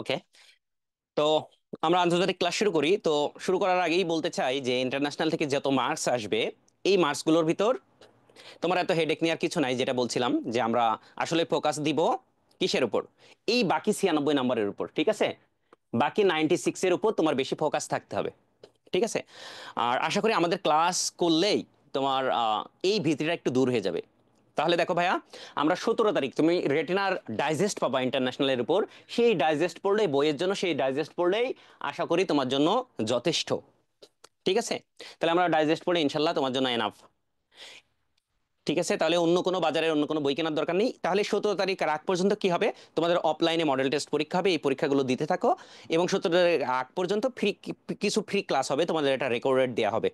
ওকে। তো আমরা আন্তর্জাতিক ক্লাস শুরু করি। তো শুরু করার আগেই বলতে চাই যে ইন্টারন্যাশনাল থেকে যত মার্কস আসবে, এই মার্কসগুলোর ভিতর তোমার এত হেডেক নেওয়ার কিছু নাই। যেটা বলছিলাম যে আমরা আসলে ফোকাস দিব কিসের উপর? এই বাকি 96 নম্বরের উপর, ঠিক আছে? বাকি 96-এর উপর তোমার বেশি ফোকাস থাকতে হবে, ঠিক আছে? আর আশা করি আমাদের ক্লাস করলেই তোমার এই ভীতিটা একটু দূর হয়ে যাবে। তাহলে দেখো ভাইয়া, আমরা 17 তারিখ তুমি রেটিনার ডাইজেস্ট পাবা ইন্টারন্যাশনালের উপর। সেই ডাইজেস্ট পড়লেই, বইয়ের জন্য সেই ডাইজেস্ট পড়লেই আশা করি তোমার জন্য যথেষ্ট, ঠিক আছে? তাহলে আমরা ডাইজেস্ট পড়ে ইনশাল্লাহ তোমার জন্য এনাফ, ঠিক আছে? তাহলে অন্য কোনো বাজারের অন্য কোনো বই কেনার দরকার নেই। তাহলে 17 তারিখ আগ পর্যন্ত কি হবে, তোমাদের অফলাইনে মডেল টেস্ট পরীক্ষা হবে, এই পরীক্ষাগুলো দিতে থাকো। এবং 17 তারিখ আগ পর্যন্ত কিছু ফ্রি ক্লাস হবে, তোমাদের এটা রেকর্ডেড দেওয়া হবে।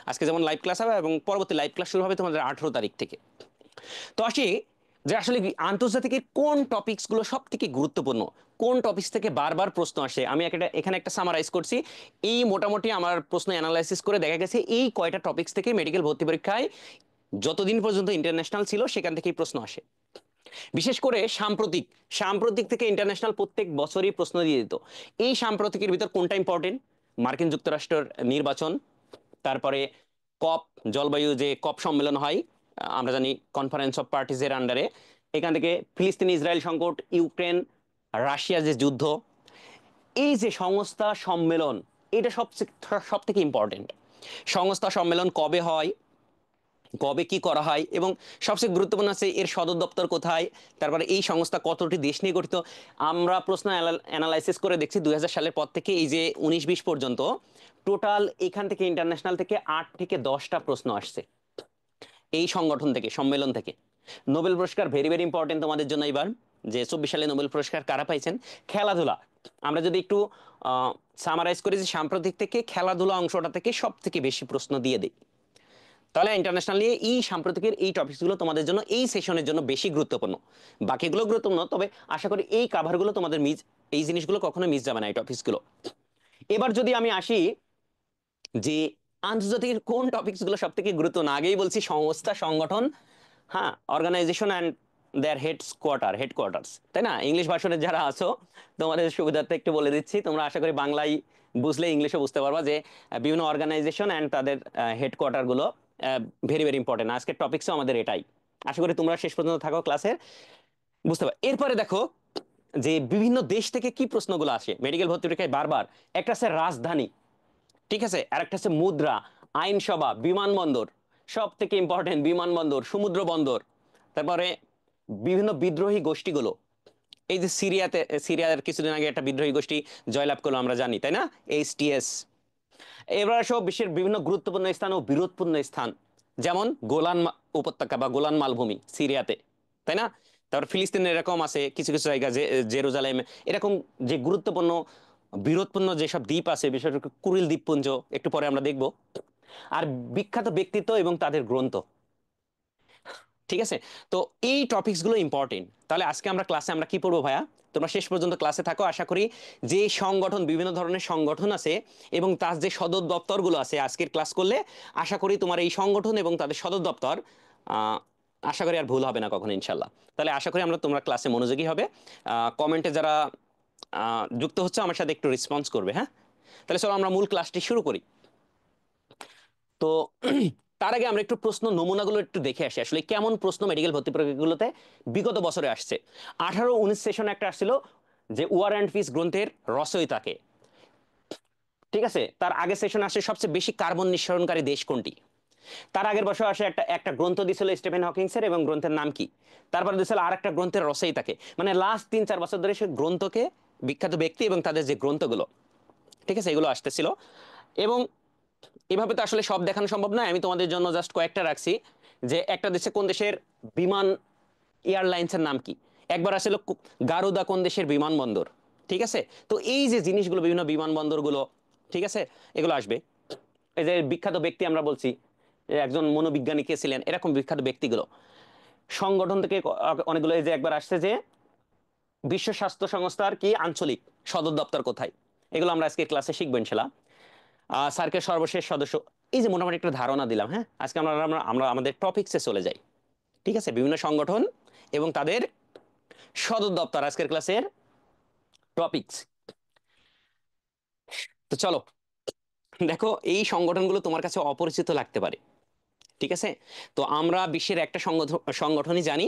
আজকে যেমন লাইভ ক্লাস হবে এবং পরবর্তী লাইভ ক্লাস শুরু হবে তোমাদের 18 তারিখ থেকে। তো আসি যে আসলে আন্তর্জাতিকের কোন টপিকসগুলো সব থেকে গুরুত্বপূর্ণ, কোন টপিকস থেকে বারবার প্রশ্ন আসে। আমি একটা এখানে একটা সামারাইজ করছি। এই মোটামুটি আমার প্রশ্ন অ্যানালাইসিস করে দেখা গেছে এই কয়টা টপিকস থেকে মেডিকেল ভর্তি পরীক্ষায় যতদিন পর্যন্ত ইন্টারন্যাশনাল ছিল সেখান থেকেই প্রশ্ন আসে। বিশেষ করে সাম্প্রতিক সাম্প্রতিক থেকে ইন্টারন্যাশনাল প্রত্যেক বছরই প্রশ্ন দিয়ে দিত। এই সাম্প্রতিকের ভিতর কোনটা ইম্পর্টেন্ট? মার্কিন যুক্তরাষ্ট্রের নির্বাচন, তারপরে কপ, জলবায়ু যে কপ সম্মেলন হয়, আমরা জানি কনফারেন্স অফ পার্টিজের আন্ডারে। এখান থেকে ফিলিস্তিন ইসরায়েল সংকট, ইউক্রেন রাশিয়া যে যুদ্ধ, এই যে সংস্থা সম্মেলন, এটা সব থেকে ইম্পর্টেন্ট। সংস্থা সম্মেলন কবে হয়, কবে কি করা হয়, এবং সবচেয়ে গুরুত্বপূর্ণ আছে এর সদর দপ্তর কোথায়, তারপরে এই সংস্থা কতটি দেশ নিয়ে গঠিত। আমরা প্রশ্ন অ্যানালাইসিস করে দেখছি 2000 সালের পর থেকে এই যে 19-20 পর্যন্ত টোটাল এখান থেকে ইন্টারন্যাশনাল থেকে 8 থেকে 10টা প্রশ্ন আসছে এই সংগঠন থেকে, সম্মেলন থেকে। নোবেল পুরস্কার ভেরি ভেরি ইম্পর্টেন্ট তোমাদের জন্য এবার, যে 24 সালে নোবেল পুরস্কার কারা পাইছেন। খেলাধুলা, আমরা যদি একটু সামারাইজ করি যে সাম্প্রতিক থেকে খেলাধুলা অংশটা থেকে সব থেকে বেশি প্রশ্ন দিয়ে দিই। তাহলে ইন্টারন্যাশনালি এই সাম্প্রতিকের এই টপিকসগুলো তোমাদের জন্য এই সেশনের জন্য বেশি গুরুত্বপূর্ণ। বাকিগুলো গুরুত্বপূর্ণ, তবে আশা করি এই কাভারগুলো তোমাদের মিস, এই জিনিসগুলো কখনো মিস যাবে না, এই টপিকসগুলো। এবার যদি আমি আসি যে আন্তর্জাতিক কোন টপিকসগুলো সব থেকে গুরুত্বপূর্ণ, আগেই বলছি সংস্থা সংগঠন, হ্যাঁ, অর্গানাইজেশন অ্যান্ড দেয়ার হেডকোয়ার্টার্স, তাই না? ইংলিশ ভার্সনে যারা আছো তোমাদের সুবিধার্থে একটু বলে দিচ্ছি, তোমরা আশা করি বাংলায় বুঝলে ইংলিশও বুঝতে পারবা যে বিভিন্ন অর্গানাইজেশন অ্যান্ড তাদের হেডকোয়ার্টার গুলো ভেরি ভেরি ইম্পর্টেন্ট। আজকের টপিকসও আমাদের এটাই। আশা করি তোমরা শেষ পর্যন্ত থাকো ক্লাসের, বুঝতে পারো। এরপরে দেখো যে বিভিন্ন দেশ থেকে কি প্রশ্নগুলো আসে মেডিকেল ভর্তি পরীক্ষায় বারবার। একটা আছে রাজধানী, ঠিক আছে? আর একটা আছে মুদ্রা, আইনসভা, বিমানবন্দর, সব থেকে ইম্পর্টেন্ট বিমানবন্দর, সমুদ্র বন্দর। তারপরে বিভিন্ন বিদ্রোহী গোষ্ঠীগুলো, এই যে সিরিয়াতে, সিরিয়ার কিছুদিন আগে একটা বিদ্রোহী গোষ্ঠী জয়লাভ করলো আমরা জানি, তাই না? HTS। এবার সব বিশ্বের বিভিন্ন গুরুত্বপূর্ণ স্থান ও বিরোধপূর্ণ স্থান, যেমন উপত্যকা বা গোলান মালভূমি সিরিয়াতে, তাই না? তারপর ফিলিস্তিনের এরকম আছে কিছু কিছু জায়গা, জেরুজালেম, এরকম যে গুরুত্বপূর্ণ বিরোধপূর্ণ যেসব দ্বীপ আছে, বিশেষ করে কুরিল দ্বীপপুঞ্জ, একটু পরে আমরা দেখব। আর বিখ্যাত ব্যক্তিত্ব এবং তাদের গ্রন্থ, ঠিক আছে? তো এই টপিকসগুলো ইম্পর্টেন্ট। তাহলে আজকে আমরা ক্লাসে আমরা কি পড়বো ভাইয়া? তোমরা শেষ পর্যন্ত ক্লাসে থাকো। আশা করি যে সংগঠন, বিভিন্ন ধরনের সংগঠন আছে এবং তার যে সদর দপ্তরগুলো আছে, আজকের ক্লাস করলে আশা করি তোমার এই সংগঠন এবং তাদের সদর দপ্তর আহ, আশা করি আর ভুল হবে না কখনো ইনশাল্লাহ। তাহলে আশা করি তোমরা ক্লাসে মনোযোগী হবে। কমেন্টে যারা যুক্ত হচ্ছে আমার সাথে একটু রেসপন্স করবে, হ্যাঁ? তাহলে চলো আমরা মূল ক্লাসটি শুরু করি। তো তার আগে আমরা একটু প্রশ্ন নমুনাগুলো একটু দেখে আসি, আসলে কেমন প্রশ্ন মেডিকেল ভর্তি পরীক্ষাগুলোতে বিগত বছরে আসছে। 18-19 সেশনে একটা আসছিল যে ওয়ার অ্যান্ড পিস গ্রন্থের রচয়িতাকে, ঠিক আছে? তার আগে সেশন আসে সবচেয়ে বেশি কার্বন নিঃসরণকারী দেশ কোনটি। তার আগের বছর আসে একটা একটা গ্রন্থ দিছিল স্টিফেন হকিংসের, এবং গ্রন্থের নাম কি। তারপরে দিছিল আর একটা গ্রন্থের রচয়িতাকে। মানে লাস্ট 3-4 বছর ধরে সে গ্রন্থকে, বিখ্যাত ব্যক্তি এবং তাদের যে গ্রন্থগুলো, ঠিক আছে, এগুলো আসতেছিল। এবং এভাবে তো আসলে সব দেখানো সম্ভব নয়, আমি তোমাদের জন্য জাস্ট কয়েকটা রাখছি। যে একটা দেশে কোন দেশের বিমান এয়ারলাইন্সের নাম কি। একবার আসলে গারুদা কোন দেশের বিমানবন্দর, ঠিক আছে? তো এই যে জিনিসগুলো, বিভিন্ন বিমানবন্দরগুলো, ঠিক আছে, এগুলো আসবে। এই যে বিখ্যাত ব্যক্তি আমরা বলছি, যে একজন মনোবিজ্ঞানী কে ছিলেন, এরকম বিখ্যাত ব্যক্তিগুলো। সংগঠন থেকে অনেকগুলো, এই যে একবার আসছে যে বিশ্ব স্বাস্থ্য সংস্থার কি আঞ্চলিক সদর দপ্তর কোথায়, এগুলো আমরা আজকে ক্লাসে শিখবো ইনশাল্লাহ। সার্কের সর্বশেষ সদস্য, এই যে মোটামুটি একটা ধারণা দিলাম, হ্যাঁ? আজকে আমরা আমরা আমরা আমাদের টপিকসে চলে যাই, ঠিক আছে? বিভিন্ন সংগঠন এবং তাদের সদর দপ্তর আজকের ক্লাসের টপিকস। তো চলো, দেখো এই সংগঠনগুলো তোমার কাছে অপরিচিত লাগতে পারে, ঠিক আছে? তো আমরা বিশ্বের একটা সংগঠনই জানি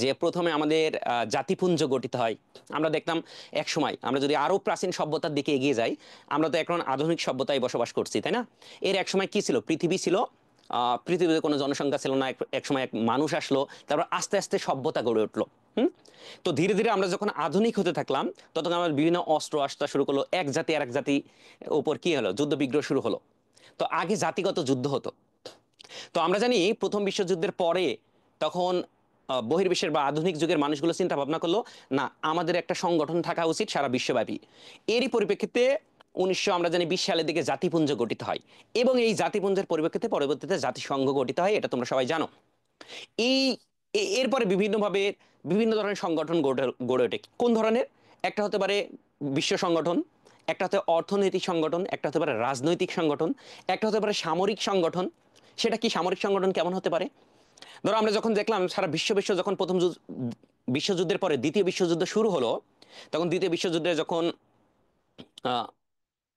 যে প্রথমে আমাদের জাতিপুঞ্জ গঠিত হয়। আমরা দেখতাম এক সময়, আমরা যদি আরো প্রাচীন সভ্যতার দিকে এগিয়ে যাই, আমরা তো এখন আধুনিক সভ্যতায় বসবাস করছি, তাই না? এর এক সময় কি ছিল? পৃথিবী ছিল, পৃথিবীতে কোনো জনসংখ্যা ছিল না, এক সময় এক মানুষ আসলো, তারপর আস্তে আস্তে সভ্যতা গড়ে উঠলো। হুম। তো ধীরে ধীরে আমরা যখন আধুনিক হতে থাকলাম, ততক্ষণ আমার বিভিন্ন অস্ত্র আসতে শুরু করলো, এক জাতি আর এক জাতি উপর কি হলো, যুদ্ধ বিগ্রহ শুরু হলো। তো আগে জাতিগত যুদ্ধ হতো। তো আমরা জানি প্রথম বিশ্বযুদ্ধের পরে তখন বহির্বিশ্বের বা আধুনিক যুগের মানুষগুলো চিন্তা ভাবনা করলো, না আমাদের একটা সংগঠন থাকা উচিত সারা বিশ্বব্যাপী। এরই পরিপ্রেক্ষিতে 1900 আমরা জানি 20 সালের দিকে জাতিপুঞ্জ গঠিত হয়, এবং এই জাতিপুঞ্জের পরিপ্রেক্ষিতে পরবর্তীতে জাতিসংঘ গঠিত হয়, এটা তোমরা সবাই জানো। এই এরপরে বিভিন্নভাবে বিভিন্ন ধরনের সংগঠন গড়ে গড়ে ওঠে। কোন ধরনের? একটা হতে পারে বিশ্ব সংগঠন, একটা হতে অর্থনৈতিক সংগঠন, একটা হতে পারে রাজনৈতিক সংগঠন, একটা হতে পারে সামরিক সংগঠন। সেটা কি সামরিক সংগঠন কেমন হতে পারে? ধরো আমরা যখন দেখলাম সারা বিশ্ব যখন প্রথম বিশ্বযুদ্ধের পরে দ্বিতীয় বিশ্বযুদ্ধ শুরু হলো, তখন দ্বিতীয় বিশ্বযুদ্ধে যখন আহ,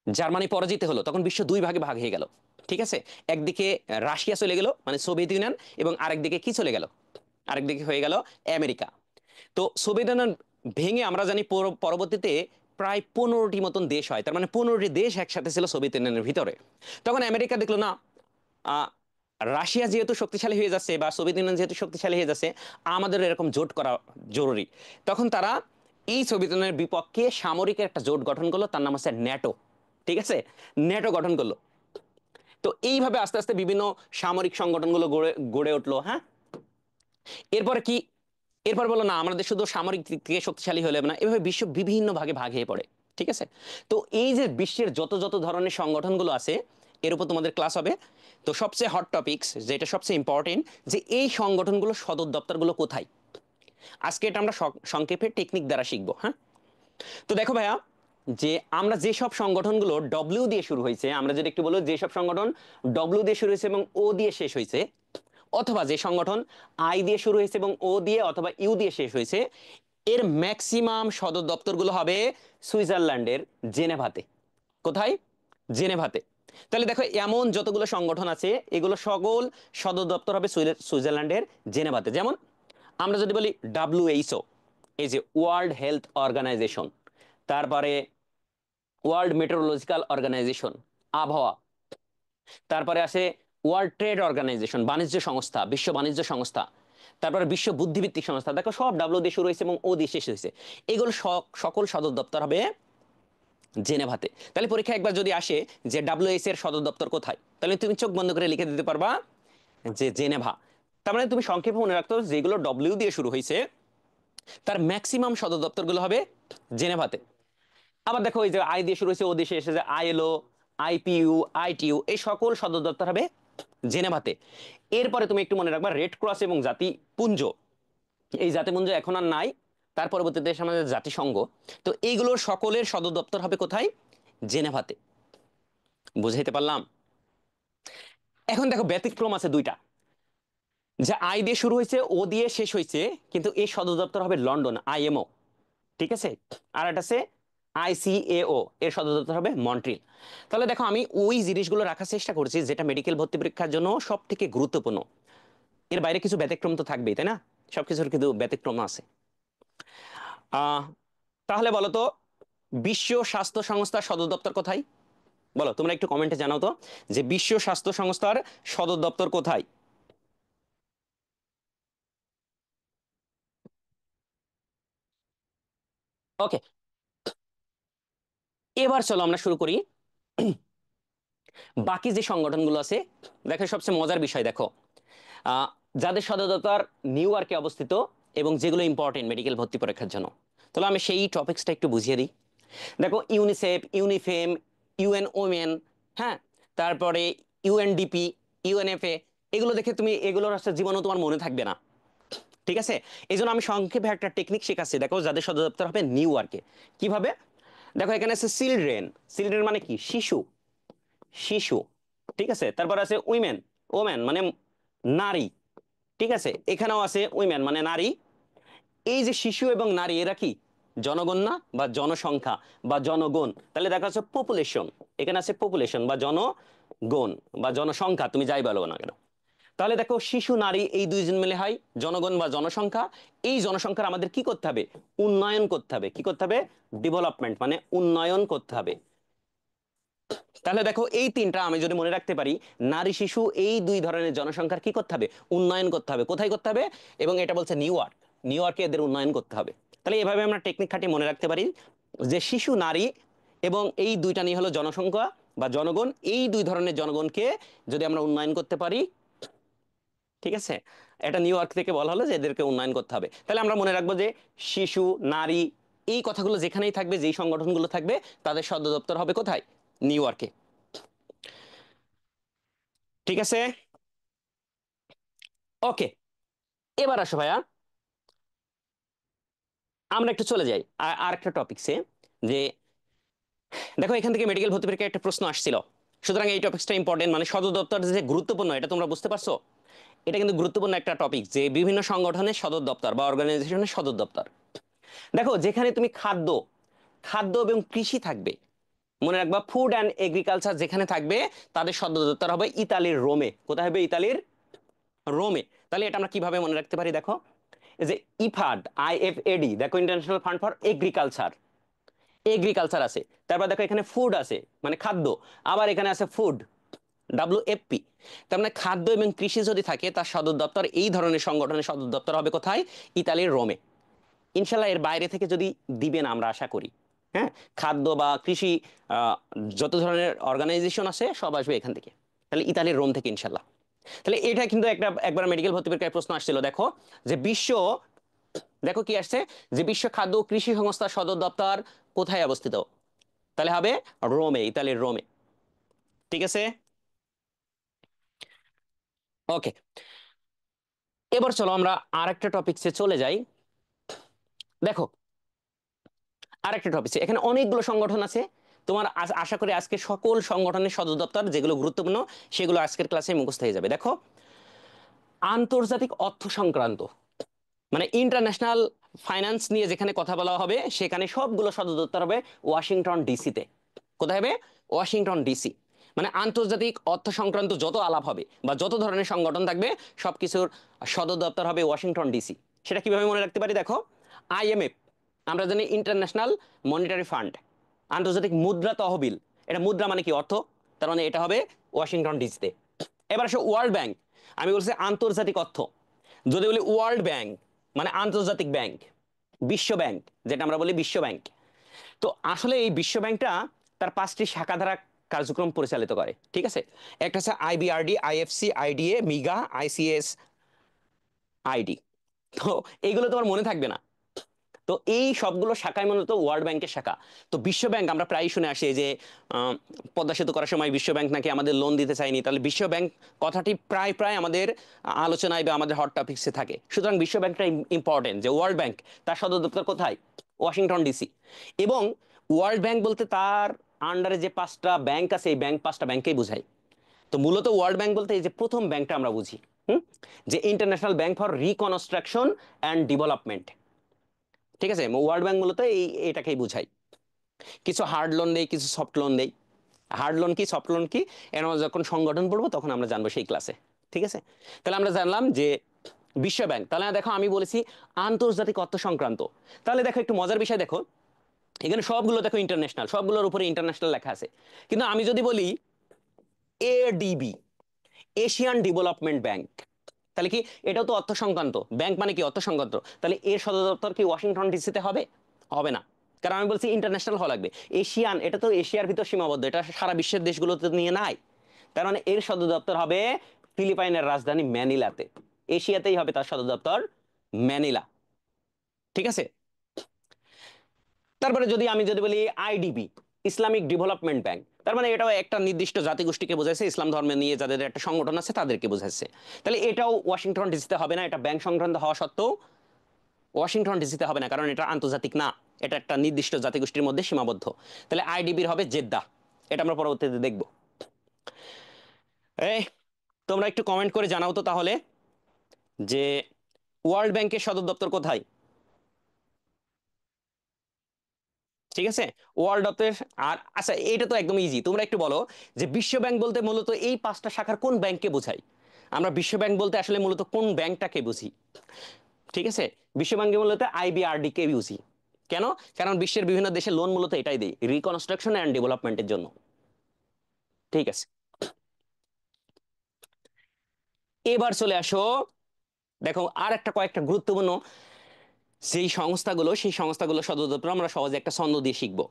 জার্মানি পরাজিত হলো, তখন বিশ্ব দুই ভাগে ভাগ হয়ে গেল, ঠিক আছে? একদিকে রাশিয়া চলে গেল, মানে সোভিয়েত ইউনিয়ন, এবং আরেকদিকে কি চলে গেল? আরেকদিকে হয়ে গেল আমেরিকা। তো সোভিয়েত ইউনিয়ন ভেঙে আমরা জানি পরবর্তীতে প্রায় 15টি মতন দেশ হয়, তার মানে 15টি দেশ একসাথে ছিল সোভিয়েত ইউনিয়নের ভিতরে। তখন আমেরিকা দেখলো না, আহ, রাশিয়া যেহেতু শক্তিশালী হয়ে যাচ্ছে বা সোভিয়েত ইউনিয়ন যেহেতু শক্তিশালী হয়ে যাচ্ছে, আমাদের এরকম জোট করা জরুরি। তখন তারা এই সোভিয়েত ইউনিয়নের বিপক্ষে সামরিক একটা জোট গঠন করলো, তার নাম হচ্ছে ন্যাটো, ঠিক আছে? ন্যাটো গঠন করলো। তো এইভাবে আস্তে আস্তে বিভিন্ন সামরিক সংগঠনগুলো গড়ে গড়ে উঠলো, হ্যাঁ। এরপরে কি? এরপর বলো না আমাদের শুধু সামরিক দিক থেকে শক্তিশালী হলে হবে না, এভাবে বিশ্ব বিভিন্ন ভাগে ভাগ হয়ে পড়ে, ঠিক আছে? তো এই যে বিশ্বের যত যত ধরনের সংগঠনগুলো আছে, এর উপর তোমাদের ক্লাস হবে। তো সবচেয়ে হট টপিকস, যেটা সবচেয়ে ইম্পর্টেন্ট, যে এই সংগঠনগুলো সদর দপ্তরগুলো কোথায়, আজকে এটা আমরা সংক্ষেপে টেকনিক দ্বারা শিখবো, হ্যাঁ। তো দেখো ভাইয়া, যে আমরা যেসব সংগঠনগুলো ডব্লিউ দিয়ে শুরু হয়েছে, আমরা যদি একটু বলবো যেসব সংগঠন ডব্লিউ দিয়ে শুরু হয়েছে এবং ও দিয়ে শেষ হয়েছে, অথবা যে সংগঠন আই দিয়ে শুরু হয়েছে এবং ও দিয়ে অথবা ইউ দিয়ে শেষ হয়েছে, এর ম্যাক্সিমাম সদর দপ্তরগুলো হবে সুইজারল্যান্ডের জেনেভাতে। কোথায়? জেনেভাতে। তাহলে দেখো এমন যতগুলো সংগঠন আছে, এগুলো সকল সদর দপ্তর হবে সুইজারল্যান্ডের জেনেভাতে। যেমন আমরা যদি বলি ডাব্লিউএইচও, এই যে ওয়ার্ল্ড হেলথ অর্গানাইজেশন, তারপরে ওয়ার্ল্ড মেট্রোলজিক্যাল অর্গানাইজেশন, আবহাওয়া, তারপরে আছে ওয়ার্ল্ড ট্রেড অর্গানাইজেশন, বাণিজ্য সংস্থা, বিশ্ব বাণিজ্য সংস্থা, তারপরে বিশ্ব বুদ্ধিভিত্তিক সংস্থা। দেখো সব ডাব্লিউ দিয়ে শুরু হয়েছে এবং ও দিয়ে শেষ হয়েছে। এগুলো সকল সদর দপ্তর হবে জেনেভাতে। তাহলে পরীক্ষা একবার যদি আসে যে ডাব্লিউএইচ এর সদর দপ্তর কোথায়, তাহলে তুমি চোখ বন্ধ করে লিখে দিতে পারবা যে জেনেভা। তার মানে তুমি সংক্ষেপে মনে রাখতো, যেগুলো ডব্লিউ দিয়ে শুরু হয়েছে তার ম্যাক্সিমাম সদর দপ্তরগুলো হবে জেনেভাতে। আবার দেখো এই যে আই দিয়ে শুরু হয়েছে, ও দেশে এসেছে আইএলও, আইপিইউ, আইটিইউ, এই সকল সদর দপ্তর হবে জেনেভাতে। এরপরে তুমি একটু মনে রাখবা রেড ক্রস এবং জাতিপুঞ্জ, এই জাতিপুঞ্জ এখন আর নাই, তার পরবর্তীতে এসে আমাদের জাতিসংঘ। তো এইগুলোর সকলের সদর দপ্তর হবে কোথায়? জেনেভাতে। বুঝাইতে পারলাম? এখন দেখো ব্যতিক্রম আছে দুইটা, যে আই দিয়ে শুরু হয়েছে ও দিয়ে শেষ হয়েছে, কিন্তু এই সদর দপ্তর হবে লন্ডন, আইএমও, ঠিক আছে? আর একটা আছে আইসিএও, এর সদর দপ্তর হবে মন্ট্রিল। তাহলে দেখো আমি ওই জিনিসগুলো রাখার চেষ্টা করছি যেটা মেডিকেল ভর্তি পরীক্ষার জন্য সব থেকে গুরুত্বপূর্ণ। এর বাইরে কিছু ব্যতিক্রম তো থাকবেই, তাই না? সবকিছুর কিন্তু ব্যতিক্রম আছে। আহ তাহলে বলো তো, বিশ্ব স্বাস্থ্য সংস্থার সদর দপ্তর কোথায়? বলো তোমরা একটু কমেন্টে জানাও তো, যে বিশ্ব স্বাস্থ্য সংস্থার সদর দপ্তর কোথায়? ওকে, এবার চলো আমরা শুরু করি বাকি যে সংগঠনগুলো আছে। দেখো সবচেয়ে মজার বিষয় দেখো, আহ, যাদের সদর দপ্তর নিউ ইয়র্কে অবস্থিত এবং যেগুলো ইম্পর্টেন্ট মেডিকেল ভর্তি পরীক্ষার জন্য। তাহলে আমি সেই টপিক্সটা একটু বুঝিয়ে দিই। দেখো ইউনিসেফ, ইউনিফেম, ইউএন ওমেন, হ্যাঁ, তারপরে ইউএনডিপি, ইউএনএফএ, এগুলো দেখে তুমি এগুলোর আসলে জীবনও তোমার মনে থাকবে না, ঠিক আছে? এই জন্য আমি সংক্ষেপে একটা টেকনিক শেখাচ্ছি। দেখো যাদের সদর দপ্তর হবে নিউ ইয়র্কে, কিভাবে? দেখো এখানে আছে চিলড্রেন, চিলড্রেন মানে কি? শিশু, শিশু, ঠিক আছে? তারপর আছে উইমেন, ওমেন মানে নারী, ঠিক আছে? এখানেও আছে উইমেন মানে নারী। এই যে শিশু এবং নারী, এরা কি? জনগণনা বা জনসংখ্যা বা জনগণ, তাহলে দেখা যাচ্ছে পপুলেশন, এখানে আছে পপুলেশন বা জনগণ বা জনসংখ্যা, তুমি যাই বলো না কেন। তাহলে দেখো শিশু নারী এই দুইজন মিলে হয় জনগণ বা জনসংখ্যা। এই জনসংখ্যার আমাদের কি করতে হবে? উন্নয়ন করতে হবে। কি করতে হবে? ডেভেলপমেন্ট, মানে উন্নয়ন করতে হবে। তাহলে দেখো এই তিনটা আমি যদি মনে রাখতে পারি, নারী শিশু এই দুই ধরনের জনসংখ্যার কি করতে হবে? উন্নয়ন করতে হবে। কোথায় করতে হবে? এবং এটা বলছে নিউ ইয়র্ক, নিউ ইয়র্কে এদের উন্নয়ন করতে হবে। তাহলে এভাবে আমরা টেকনিক খাটিয়ে মনে রাখতে পারি যে শিশু নারী এবং এই দুইটা নিয়ে হলো জনসংখ্যা বা জনগণ, এই দুই ধরনের জনগণকে যদি আমরা উন্নয়ন করতে পারি, ঠিক আছে, এটা নিউ ইয়র্ক থেকে বলা হলো যে এদেরকে উন্নয়ন করতে হবে। তাহলে আমরা মনে রাখবো যে শিশু নারী এই কথাগুলো যেখানেই থাকবে, যেই সংগঠনগুলো থাকবে, তাদের সদর দপ্তর হবে কোথায়? নিউ ইয়র্কে। ঠিক আছে, ওকে। এবার আসো ভাইয়া, আমরা একটু চলে যাই আর একটা টপিকসে। যে দেখো এখান থেকে মেডিকেল ভর্তি পরীক্ষায় একটা প্রশ্ন আসছিল, সুতরাং এই টপিকসটা ইম্পর্টেন্ট, মানে সদর দপ্তর যে গুরুত্বপূর্ণ এটা তোমরা বুঝতে পারছো। এটা কিন্তু গুরুত্বপূর্ণ একটা টপিক, যে বিভিন্ন সংগঠনের সদর দপ্তর বা অর্গানাইজেশনের সদর দপ্তর। দেখো যেখানে তুমি খাদ্য, খাদ্য এবং কৃষি থাকবে, মনে রাখবা ফুড অ্যান্ড এগ্রিকালচার যেখানে থাকবে, তাদের সদর দপ্তর হবে ইতালির রোমে। কোথায় হবে? ইতালির রোমে। তাহলে এটা আমরা কিভাবে মনে রাখতে পারি? দেখো এই যে ইফাড, IFAD, দেখো international fund for agriculture, agriculture আছে। তারপর দেখো এখানে ফুড আছে মানে খাদ্য, আবার এখানে আছে ফুড, WFP। তার মানে খাদ্য এবং কৃষি যদি থাকে, তার সদর দপ্তর এই ধরনের সংগঠনের সদর দপ্তর হবে কোথায়? ইতালির রোমে। ইনশাল্লাহ এর বাইরে থেকে যদি দিবেন আমরা আশা করি। হ্যাঁ, খাদ্য বা কৃষি আহ, যত ধরনের অর্গানাইজেশন আছে সব আসবে এখান থেকে, তাহলে ইতালির রোম থেকে ইনশাল্লাহ। তাহলে এটা কিন্তু একবার মেডিকেল ভর্তি পরীক্ষায় প্রশ্ন আসছিল। দেখো যে দেখো কি আসছে, যে বিশ্ব খাদ্য ও কৃষি সংস্থার সদর দপ্তর কোথায় অবস্থিত? তাহলে হবে রোমে, ইতালির রোমে। ঠিক আছে, ওকে। এবার চলো আমরা আরেকটা টপিকসে চলে যাই। দেখো আরেকটা টপিকসে এখানে অনেকগুলো সংগঠন আছে। তোমার আশা করি আজকে সকল সংগঠনের সদর দপ্তর যেগুলো গুরুত্বপূর্ণ সেগুলো আজকের ক্লাসে মুখস্থ হয়ে যাবে। দেখো আন্তর্জাতিক অর্থ সংক্রান্ত, মানে ইন্টারন্যাশনাল ফাইন্যান্স নিয়ে যেখানে কথা বলা হবে, সেখানে সবগুলো সদর দপ্তর হবে ওয়াশিংটন ডিসিতে। কোথায় হবে? Washington DC. মানে আন্তর্জাতিক অর্থ সংক্রান্ত যত আলাপ হবে বা যত ধরনের সংগঠন থাকবে, সবকিছুর সদর দপ্তর হবে ওয়াশিংটন ডিসি। সেটা কিভাবে মনে রাখতে পারি? দেখো IMF, আমরা জানি ইন্টারন্যাশনাল মনিটারি ফান্ড, আন্তর্জাতিক মুদ্রা তহবিল, এটা মুদ্রা মানে কি? অর্থ। তার মানে এটা হবে ওয়াশিংটন ডিসিতে। এবার আসো ওয়ার্ল্ড ব্যাংক, আমি বলছি আন্তর্জাতিক অর্থ, যদি বলি ওয়ার্ল্ড ব্যাংক মানে আন্তর্জাতিক ব্যাংক, বিশ্ব ব্যাংক, যেটা আমরা বলি বিশ্ব ব্যাংক। তো আসলে এই বিশ্ব ব্যাংকটা তার 5টি শাখা দ্বারা কার্যক্রম পরিচালিত করে। ঠিক আছে, একটা হচ্ছে IBRD, IFC, IDA, MIGA, ICS, ID। তো এইগুলো তোমার মনে থাকবে না। তো এই সবগুলো শাখায় মূলত ওয়ার্ল্ড ব্যাংকের শাখা। তো বিশ্ব ব্যাংক আমরা প্রায় শুনে আসি যে আহ, পদ্মা সেতু করার সময় বিশ্ব ব্যাংক নাকি আমাদের লোন দিতে চায়নি, তাহলে বিশ্ব ব্যাংক কথাটি প্রায় প্রায় আমাদের আলোচনায় বা আমাদের হট টপিক্সে থাকে। সুতরাং বিশ্ব ব্যাংকটা ইম্পর্টেন্ট। যে ওয়ার্ল্ড ব্যাংক, তার সদর দপ্তর কোথায়? Washington DC. এবং ওয়ার্ল্ড ব্যাংক বলতে তার আন্ডারে যে 5টা ব্যাংক আছে, এই 5টা ব্যাংকেই বোঝায়। তো মূলত ওয়ার্ল্ড ব্যাংক বলতে এই যে প্রথম ব্যাংকটা আমরা বুঝি, হুম, যে international bank for reconstruction and development. ঠিক আছে, ওয়ার্ল্ড ব্যাংক মূলত এটাকেই বোঝায়। কিছু হার্ড লোন দেয়, কিছু সফট লোন দেয়। হার্ড লোন কি, সফট লোন কি, এর আমরা যখন সংগঠন পড়বো তখন আমরা জানবো সেই ক্লাসে। ঠিক আছে, তাহলে আমরা জানলাম যে বিশ্ব ব্যাংক। তাহলে দেখো আমি বলেছি আন্তর্জাতিক অর্থ সংক্রান্ত। তাহলে দেখো একটু মজার বিষয়, দেখো এখানে সবগুলো দেখো ইন্টারন্যাশনাল, সবগুলোর উপরে ইন্টারন্যাশনাল লেখা আছে। কিন্তু আমি যদি বলি ADB, এশিয়ান ডেভেলপমেন্ট ব্যাংক, তাহলে কি এটাও তো অর্থ সংক্রান্ত ব্যাংক, মানে কি অর্থ সংক্রান্ত, তাহলে এর সদর দপ্তর কি ওয়াশিংটন ডিসিতে হবে? হবে না, কারণ আমি বলছি ইন্টারন্যাশনাল হওয়া লাগবে। এশিয়ান, এটা তো এশিয়ার ভিতর সীমাবদ্ধ, এটা সারা বিশ্বের দেশগুলোতে নিয়ে নাই। তার মানে এর সদর দপ্তর হবে ফিলিপাইনের রাজধানী ম্যানিলাতে। এশিয়াতেই হবে তার সদর দপ্তর ম্যানিলা। ঠিক আছে, তারপরে যদি বলি IDB, ইসলামিক ডেভেলপমেন্ট ব্যাংক, তার মানে এটাও একটা নির্দিষ্ট জাতিগোষ্ঠীকে বোঝাচ্ছে, ইসলাম ধর্মে নিয়ে যাদের একটা সংগঠন আছে তাদেরকে বোঝাচ্ছে। তাহলে এটাও ওয়াশিংটন ডিসিতে হবে না, এটা ব্যাংক সংক্রান্ত হওয়া সত্ত্বেও ওয়াশিংটন ডিসিতে হবে না, কারণ এটা আন্তর্জাতিক না, এটা একটা নির্দিষ্ট জাতিগোষ্ঠীর মধ্যে সীমাবদ্ধ। তাহলে IDBর হবে জেদ্দা। এটা আমরা পরবর্তীতে দেখব। এই তোমরা একটু কমেন্ট করে জানাও তো তাহলে যে ওয়ার্ল্ড ব্যাংকের সদর দপ্তর কোথায়? ঠিক আছে, ওয়ার্ল্ড অফ। আর আচ্ছা, এটা তো একদম ইজি, তোমরা একটু বলো যে বিশ্ব ব্যাংক বলতে মূলত এই পাঁচটা শাখার কোন ব্যাংককে বোঝায়? আমরা বিশ্ব ব্যাংক বলতে আসলে মূলত কোন ব্যাংকটাকে বুঝি? ঠিক আছে, বিশ্ব ব্যাংকে মূলত আইবিআরডি কে বুঝি। কেন? কারণ বিশ্বের বিভিন্ন দেশে লোন মূলত এটাই দেয়, রিকনস্ট্রাকশন অ্যান্ড ডেভেলপমেন্টের জন্য। ঠিক আছে, এবার চলে আসো। দেখো আর একটা কয়েকটা গুরুত্বপূর্ণ সেই সংস্থাগুলো সদর দপ্তর আমরা সহজে একটা ছন্দ দিয়ে শিখবো।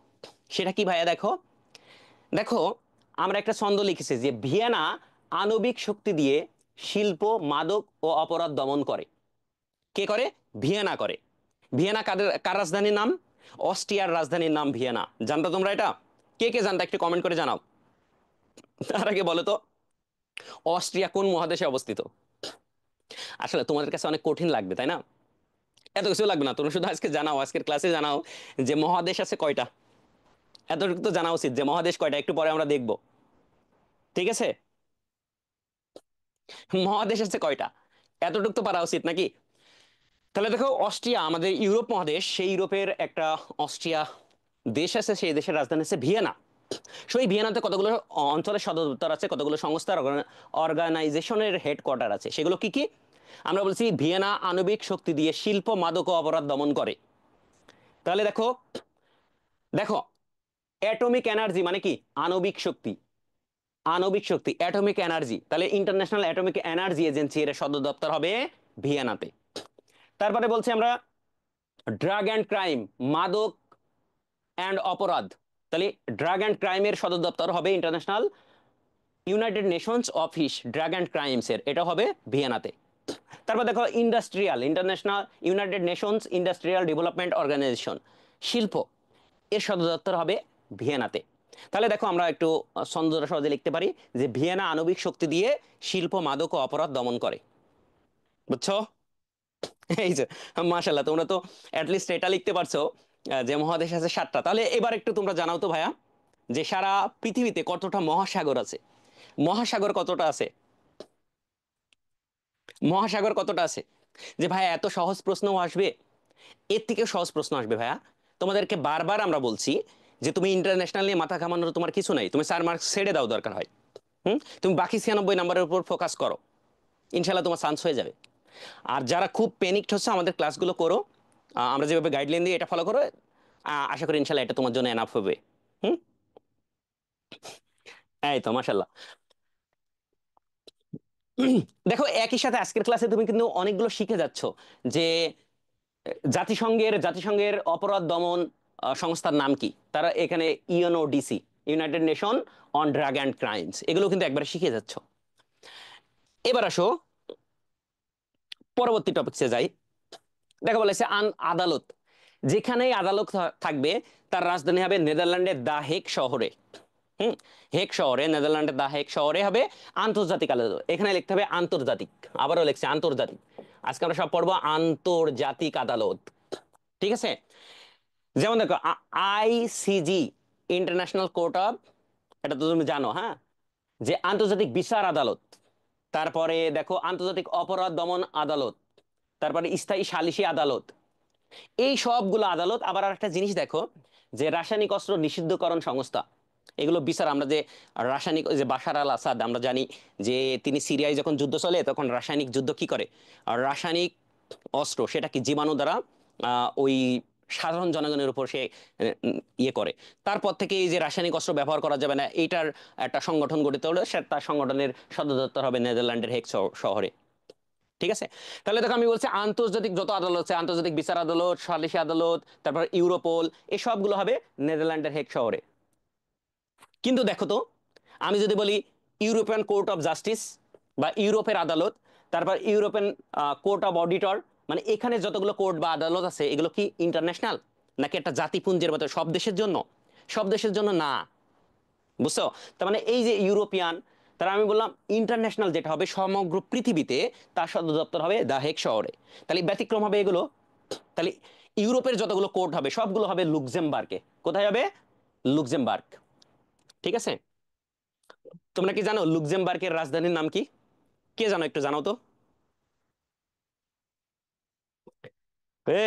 সেটা কি ভাইয়া? দেখো, দেখো, আমরা একটা ছন্দ লিখেছি যে ভিয়েনা আণবিক শক্তি দিয়ে শিল্প, মাদক ও অপরাধ দমন করে। কে করে? ভিয়েনা করে। ভিয়েনা কার রাজধানীর নাম? অস্ট্রিয়ার রাজধানীর নাম ভিয়েনা। জানতো তোমরা এটা? কে কে জানতো একটু কমেন্ট করে জানাও। তার আগে বলো তো, অস্ট্রিয়া কোন মহাদেশে অবস্থিত? আসলে তোমাদের কাছে অনেক কঠিন লাগবে, তাই না? এত কিছু লাগবে না, তুমি শুধু আজকে জানাও, আজকের ক্লাসে জানাও যে মহাদেশ আছে কয়টা। এতটুকু তো জানা উচিত যে মহাদেশ কয়টা, একটু পরে আমরা দেখব। ঠিক আছে, মহাদেশ আছে কয়টা, এতটুকু তো পারা উচিত নাকি? তাহলে দেখো, অস্ট্রিয়া আমাদের ইউরোপ মহাদেশ, সেই ইউরোপের একটা অস্ট্রিয়া দেশ আছে, সেই দেশের রাজধানী আছে ভিয়েনা। সেই ভিয়েনাতে কতগুলো অঞ্চলের সদর দপ্তর আছে, কতগুলো সংস্থার অর্গানাইজেশনের হেডকোয়ার্টার আছে, সেগুলো কি কি? আমরা বলছি ভিয়েনা আণবিক শক্তি দিয়ে শিল্প, মাদক ও অপরাধ দমন করে। তাহলে দেখো, দেখো, অ্যাটমিক এনার্জি মানে কি? আণবিক শক্তি। আণবিক শক্তি, অ্যাটমিক এনার্জি, তাহলে ইন্টারন্যাশনাল অ্যাটমিক এনার্জি এজেন্সি এর সদর দপ্তর হবে ভিয়েনাতে। তারপরে বলছি আমরা ড্রাগ অ্যান্ড ক্রাইম, মাদক অ্যান্ড অপরাধ। তাহলে ড্রাগ অ্যান্ড ক্রাইমের সদর দপ্তর হবে international united nations office drug and crimes এর, এটা হবে ভিয়েনাতে। তারপর দেখো industrial, international united nations industrial development organisation, শিল্প, এর সদর দপ্তর হবে ভিয়েনাতে। তাহলে দেখো আমরা একটু ছন্দটা সহজে লিখতে পারি যে ভিয়েনা আণবিক শক্তি দিয়ে শিল্প, মাদক ও অপরাধ দমন করে। বুঝছো? এই যে, মাশাল্লাহ, তোমরা তো অ্যাটলিস্ট এটা লিখতে পারছো যে মহাদেশ আছে সাতটা। তাহলে এবার একটু তোমরা জানাও তো ভাইয়া, যে সারা পৃথিবীতে কতটা মহাসাগর আছে? মহাসাগর কতটা আছে? মহাসাগর কতটা আছে? যে ভাইয়া এত সহজ প্রশ্নও আসবে? এর থেকে সহজ প্রশ্ন আসবে ভাইয়া। তোমাদেরকে বারবার আমরা বলছি যে তুমি ইন্টারন্যাশনাল নিয়ে মাথা ঘামানোর তোমার কিছু নাই, তুমি 4 মার্কস ছেড়ে দাও দরকার হয়। তুমি বাকি 96 নাম্বারের উপর ফোকাস করো, ইনশাল্লাহ তোমার চান্স হয়ে যাবে। আর যারা খুব প্যানিকড হচ্ছে, আমাদের ক্লাসগুলো করো, আমরা যেভাবে গাইডলাইন দিই এটা ফলো করো। আশা করি ইনশাল্লাহ এটা তোমার জন্য এনাফ হবে। হুম। এই তো মাশাল্লাহ। দেখো, একই সাথে আজকের ক্লাসে তুমি কিন্তু অনেকগুলো শিখে যাচ্ছ যে জাতিসংঘের অপরাধ দমন সংস্থার নাম কি, তারা এখানে UNODC, United nation on drug and crimes, এগুলো কিন্তু একবারে শিখে যাচ্ছ। এবার আসো পরবর্তী টপিকসে যাই। দেখো বলেছে আদালত, যেখানেই আদালত থাকবে তার রাজধানী হবে নেদারল্যান্ডের দা হেগ শহরে। হুম। হেগ শহরে, নেদারল্যান্ডের দা হেগ শহরে হবে আন্তর্জাতিক আদালত। এখানে লিখতে হবে আন্তর্জাতিক, আবারও লিখছে আন্তর্জাতিক। আজকে আমরা সব পড়বো আন্তর্জাতিক আদালত। ঠিক আছে, যেমন দেখো আইসিজি, ইন্টারন্যাশনাল কোর্ট অফ, এটা তো তুমি জানো, হ্যাঁ, যে আন্তর্জাতিক বিচার আদালত। তারপরে দেখো আন্তর্জাতিক অপরাধ দমন আদালত, তারপরে স্থায়ী সালিসি আদালত। এই সবগুলো আদালত। আবার আর একটা জিনিস দেখো, যে রাসায়নিক অস্ত্র নিষিদ্ধকরণ সংস্থা, এগুলো বিচার। আমরা যে রাসায়নিক, যে বাশার আল আসাদ, আমরা জানি যে তিনি সিরিয়ায় যখন যুদ্ধ চলে তখন রাসায়নিক যুদ্ধ কি করে, আর রাসায়নিক অস্ত্র সেটা কি জীবাণু দ্বারা ওই সাধারণ জনগণের উপর সে ইয়ে করে। তারপর থেকে এই যে রাসায়নিক অস্ত্র ব্যবহার করা যাবে না, এইটার একটা সংগঠন গঠিত হলো, সে তার সংগঠনের সদর দপ্তর হবে নেদারল্যান্ডের হেগ শহরে। ঠিক আছে, তাহলে দেখো আমি বলছি আন্তর্জাতিক যত আদালত আছে, আন্তর্জাতিক বিচার আদালত, সালিসি আদালত, তারপর ইউরোপোল, এই সবগুলো হবে নেদারল্যান্ডের হেগ শহরে। কিন্তু দেখো তো, আমি যদি বলি ইউরোপিয়ান কোর্ট অফ জাস্টিস বা ইউরোপের আদালত, তারপর ইউরোপিয়ান কোর্ট অফ অডিটর, মানে এখানে যতগুলো কোর্ট বা আদালত আছে এগুলো কি ইন্টারন্যাশনাল, নাকি একটা জাতিপুঞ্জের মতো সব দেশের জন্য? সব দেশের জন্য না। বুঝছো? তার মানে এই যে ইউরোপিয়ান, তারা আমি বললাম ইন্টারন্যাশনাল যেটা হবে সমগ্র পৃথিবীতে, তার সদর দপ্তর হবে দা হেগ শহরে। তাহলে ব্যতিক্রম হবে এগুলো। তাহলে ইউরোপের যতগুলো কোর্ট হবে সবগুলো হবে লুক্সেমবার্গে। কোথায় হবে? লুক্সেমবার্গ। ঠিক আছে, তোমরা কি জানো লুক্সেমবার্গের রাজধানীর নাম কি? কে জানো, একটু জানাও তো। এ,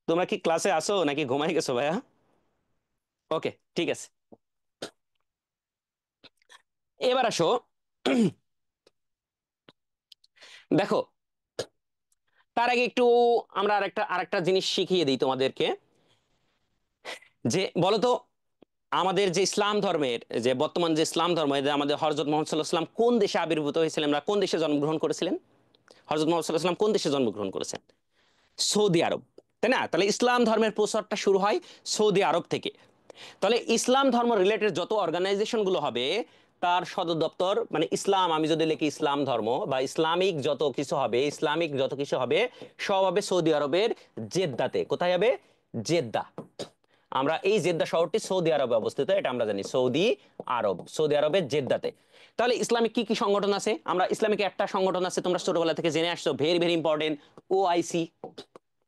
তোমরা কি ক্লাসে আসো নাকি ঘুমাই গেছো ভাইয়া? ওকে, ঠিক আছে। এবার আসো। দেখো, তার আগে একটু আমরা আরেকটা জিনিস শিখিয়ে দিই তোমাদেরকে, যে বলো তো, আমাদের যে ইসলাম ধর্মের, যে বর্তমান যে ইসলাম ধর্ম, যে আমাদের হযরত মুহাম্মদ সাল্লাল্লাহু আলাইহি ওয়াসাল্লাম কোন দেশে আবির্ভূত হয়েছিলেন, বা কোন দেশে জন্মগ্রহণ করেছিলেন? হযরত মুহাম্মদ সাল্লাল্লাহু আলাইহি ওয়াসাল্লাম কোন দেশে জন্মগ্রহণ করেছেন? সৌদি আরব, তাই না? তাহলে ইসলাম ধর্মের প্রচারটা শুরু হয় সৌদি আরব থেকে। তাহলে ইসলাম ধর্ম রিলেটেড যত অর্গানাইজেশন গুলো হবে, তার সদর দপ্তর, মানে ইসলাম, আমি যদি লিখি ইসলাম ধর্ম বা ইসলামিক যত কিছু হবে, ইসলামিক যত কিছু হবে, সব হবে সৌদি আরবের জেদ্দাতে। কোথায় হবে? জেদ্দা। আমরা এই জেদ্দা শহরটি সৌদি আরবে অবস্থিত, এটা আমরা জানি, সৌদি আরব, সৌদি আরবের জেদ্দাতে। তাহলে ইসলামিক কি কি সংগঠন আছে? আমরা ইসলামিক একটা সংগঠন আছে, তোমরা ছোটবেলা থেকে জেনে আসছো, ভেরি ভেরি ইম্পর্টেন্ট, ওআইসি।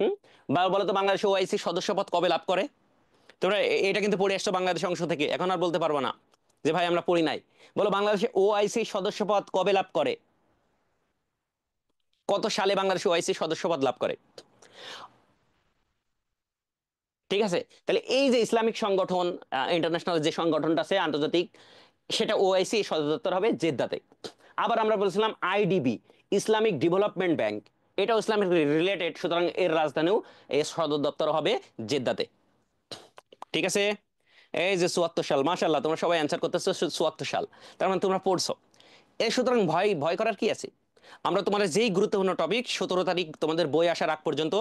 হুম। বা বলো তো, বাংলাদেশ ওআইসি সদস্যপদ কবে লাভ করে? তোমরা এটা কিন্তু পড়ে আসছো বাংলাদেশ অংশ থেকে, এখন আর বলতে পারবো না যে ভাই আমরা পড়ি নাই। বলো, বাংলাদেশে ওআইসি সদস্যপদ কবে লাভ করে? কত সালে বাংলাদেশ ওআইসি সদস্যপদ লাভ করে? ঠিক আছে। তাহলে এই যে ইসলামিক সংগঠন, ইন্টারন্যাশনাল যে সংগঠনটা আছে আন্তর্জাতিক, সেটা ওআইসি সদর দপ্তর হবে জেদ্দাতে। আবার আমরা বলছিলাম আইডিবি, ইসলামিক ডেভেলপমেন্ট ব্যাংক, এটাও ইসলামিক রিলেটেড, সুতরাং এর রাজধানীও, এর সদর দপ্তর হবে জেদ্দাতে। ঠিক আছে। এই যে 74 সাল, মাশাআল্লাহ, তোমরা সবাই অ্যান্সার করতেছো 74 সাল, তার মানে তোমরা পড়ছো। এই সুতরাং ভয় ভয় করার কি আছে? আমরা তোমাদের যেই গুরুত্বপূর্ণ টপিক 17 তারিখ তোমাদের বই আসার আগ পর্যন্ত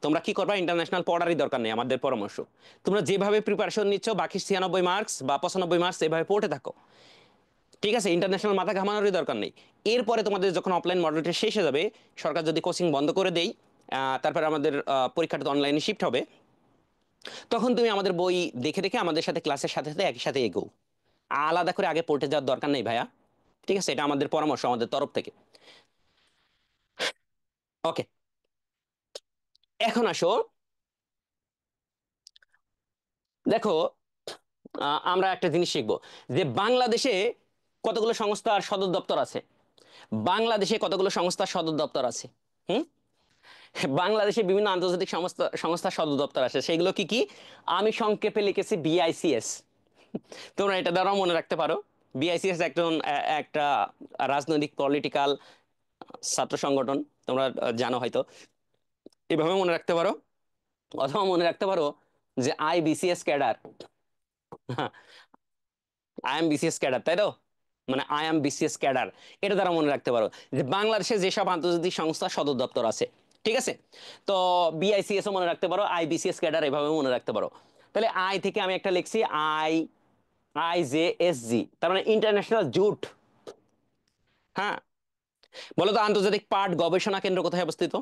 তোমরা কি করবা, ইন্টারন্যাশনাল পড়ারই দরকার নেই, আমাদের পরামর্শ। তোমরা যেভাবে প্রিপারেশন নিচ্ছ, বাকি 96 মার্কস বা 95 মার্কস এভাবে পড়তে থাকো। ঠিক আছে, ইন্টারন্যাশনাল মাথা ঘামানোরই দরকার নেই। এরপরে তোমাদের যখন অফলাইন মডেলটা শেষ হয়ে যাবে, সরকার যদি কোচিং বন্ধ করে দেই, তারপরে আমাদের পরীক্ষাটা তো অনলাইনে শিফট হবে, তখন তুমি আমাদের বই দেখে দেখে আমাদের সাথে ক্লাসের সাথে সাথে একই সাথে এগো। আলাদা করে আগে পড়তে যাওয়ার দরকার নেই ভাইয়া। ঠিক আছে, এটা আমাদের পরামর্শ আমাদের তরফ থেকে। ওকে, এখন আসো। দেখো, আমরা একটা জিনিস শিখবো, যে বাংলাদেশে কতগুলো সংস্থার সদর দপ্তর আছে। বাংলাদেশে কতগুলো সংস্থার সদর দপ্তর আছে? হুম। বাংলাদেশে বিভিন্ন আন্তর্জাতিক সংস্থার সদর দপ্তর আছে, সেগুলো কি কি? আমি সংক্ষেপে লিখেছি বিআইসিএস। তোমরা এটা দ্বারাও মনে রাখতে পারো। বিআইসিএস একটা রাজনৈতিক পলিটিক্যাল ছাত্র সংগঠন, তোমরা জানো হয়তো, এভাবে মনে রাখতে পারো। অথবা মনে রাখতে পারো যে I BCS cadre, I am BCS cadre, তাই তো? মানে আই এম বিসিএস ক্যাডার, এটা দ্বারা মনে রাখতে পারো যে বাংলাদেশে যেসব আন্তর্জাতিক সংস্থার সদর দপ্তর আছে। ঠিক আছে। তো বিআইসিএস ও মনে রাখতে পারো, আইবিসিএস ক্যাডার এভাবে মনে রাখতে পারো। তাহলে আই থেকে আমি একটা লিখছি, আই, আইজেএসজি, তার মানে ইন্টারন্যাশনাল জুট। হ্যাঁ। বলো তো, আন্তর্জাতিক পাট গবেষণা কেন্দ্র কোথায় অবস্থিত?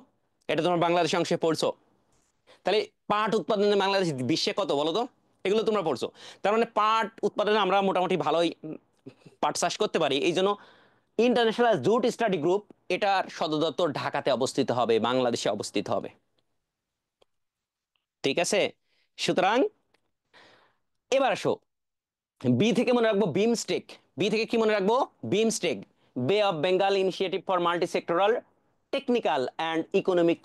এটা তোমার বাংলাদেশ অংশে পড়ছো। তাহলে পাট উৎপাদনে বাংলাদেশ বিশ্বে কত বলো তো? এগুলো তোমরা পড়ছো। তার মানে পাট উৎপাদনে আমরা মোটামুটি ভালোই পাট চাষ করতে পারি। এই জন্য ইন্টারন্যাশনাল জুট স্টাডি গ্রুপ, এটার সদর দপ্তর ঢাকাতে অবস্থিত হবে, বাংলাদেশে অবস্থিত হবে। ঠিক আছে। সুতরাং এবার আসো, বি থেকে মনে রাখবো বিমস্টেক। বি থেকে কি মনে রাখবো? বিমস্টেক, বে of Bengal initiative for multi sectoral technical and economic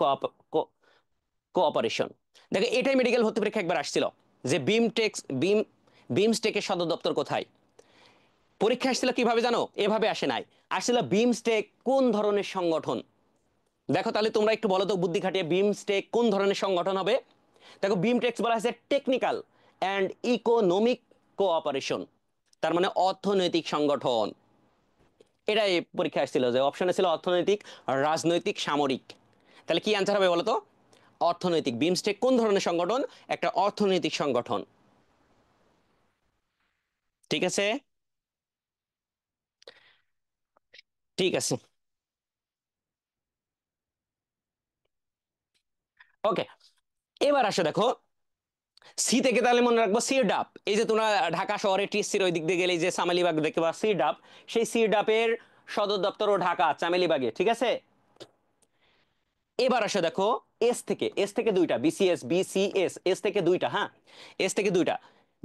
cooperation. দেখো, এটাই মেডিকেল ভর্তি পরীক্ষা একবার আসছিল, যে বিমস্টেকের সদর দপ্তর কোথায়। পরীক্ষা আসছিল কিভাবে জানো? এভাবে আসে নাই, আসছিল বিমস্টেক কোন ধরনের সংগঠন। দেখো, তাহলে তোমরা একটু বলো তো বুদ্ধি খাটিয়ে, বিমস্টেক কোন ধরনের সংগঠন হবে? দেখো, বিমটেক্স বলা হয়েছে টেকনিক্যাল অ্যান্ড ইকোনমিক কোঅপারেশন, তার মানে অর্থনৈতিক সংগঠন। এটাই পরীক্ষা আসছিল, যে অপশনে ছিল অর্থনৈতিক, রাজনৈতিক, সামরিক। তাহলে কি অ্যান্সার হবে বলো তো? অর্থনৈতিক। বিমস্টেক কোন ধরনের সংগঠন? একটা অর্থনৈতিক সংগঠন। ঠিক আছে। ঠিক আছে। ওকে, এবার আসো দেখো, সি থেকে তাহলে মনে রাখবো সিরডাপ। এই যে তোমরা ঢাকা শহরে টিএসসির ওই দিক দিয়ে গেলে যে চামেলিবাগ দেখতে পাবা সিরডাপ, সেই সিরডাপের সদর দপ্তরও ঢাকা চামেলিবাগে। ঠিক আছে। এবার আসো দেখো, এস থেকে দুইটা, বিসিএস বিসিএস, এস থেকে দুইটা, হ্যাঁ, এস থেকে দুইটা,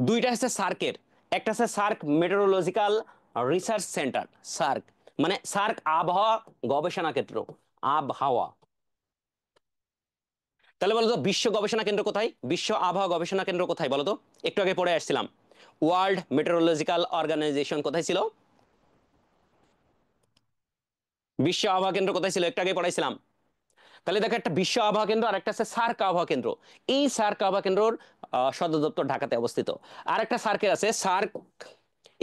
দুইটা হচ্ছে সার্কের। একটা হচ্ছে SAARC meteorological research centre, SAARC, মানে সার্ক আবহাওয়া গবেষণা ক্ষেত্র, আবহাওয়া। তাহলে বলো তো বিশ্ব গবেষণা কেন্দ্র কোথায়, বিশ্ব আবহাওয়া গবেষণা কেন্দ্র কোথায় বলো তো? একটু আগে পড়ে আসছিলাম, ওয়ার্ল্ড মেটেরোলজিক্যাল অর্গানাইজেশন কোথায় ছিল? বিশ্ব আবহাওয়া কেন্দ্র কোথায় ছিল, একটু আগে পড়াইছিলাম। তাহলে দেখো, একটা বিশ্ব আবহাওয়া কেন্দ্র আর একটা আছে সার্ক আবহাওয়া কেন্দ্র। এই সার্ক আবহাওয়া কেন্দ্রর সদর দপ্তর ঢাকাতে অবস্থিত। আর একটা সার্কের আছে সার্ক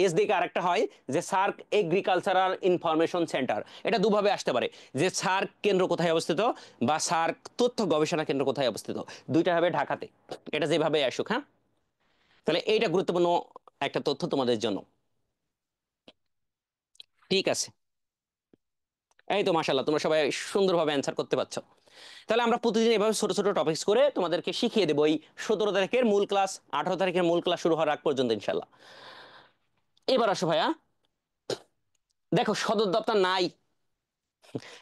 এস দিকে, আরেকটা হয় যে সার্ক এগ্রিকালচারাল ইনফরমেশন সেন্টার। এটা দুভাবে আসতে পারে, যে সার্ক কেন্দ্র কোথায় অবস্থিত বা সার্ক তথ্য গবেষণা কেন্দ্র কোথায় অবস্থিত, দুইটা হবে ঢাকাতে। এটা যেভাবে আসুক, হ্যাঁ। তাহলে এইটা গুরুত্বপূর্ণ একটা তথ্য তোমাদের জন্য। ঠিক আছে, এই তো মাশাল্লাহ, তোমরা সবাই সুন্দরভাবে অ্যান্সার করতে পারছো। তাহলে আমরা প্রতিদিন এভাবে ছোট ছোট টপিকস করে তোমাদেরকে শিখিয়ে দেবো এই 17 তারিখের মূল ক্লাস, 18 তারিখের মূল ক্লাস শুরু হওয়ার আগ পর্যন্ত ইনশাল্লাহ। এবার আসো ভাইয়া, দেখো সদর দপ্তর নাই।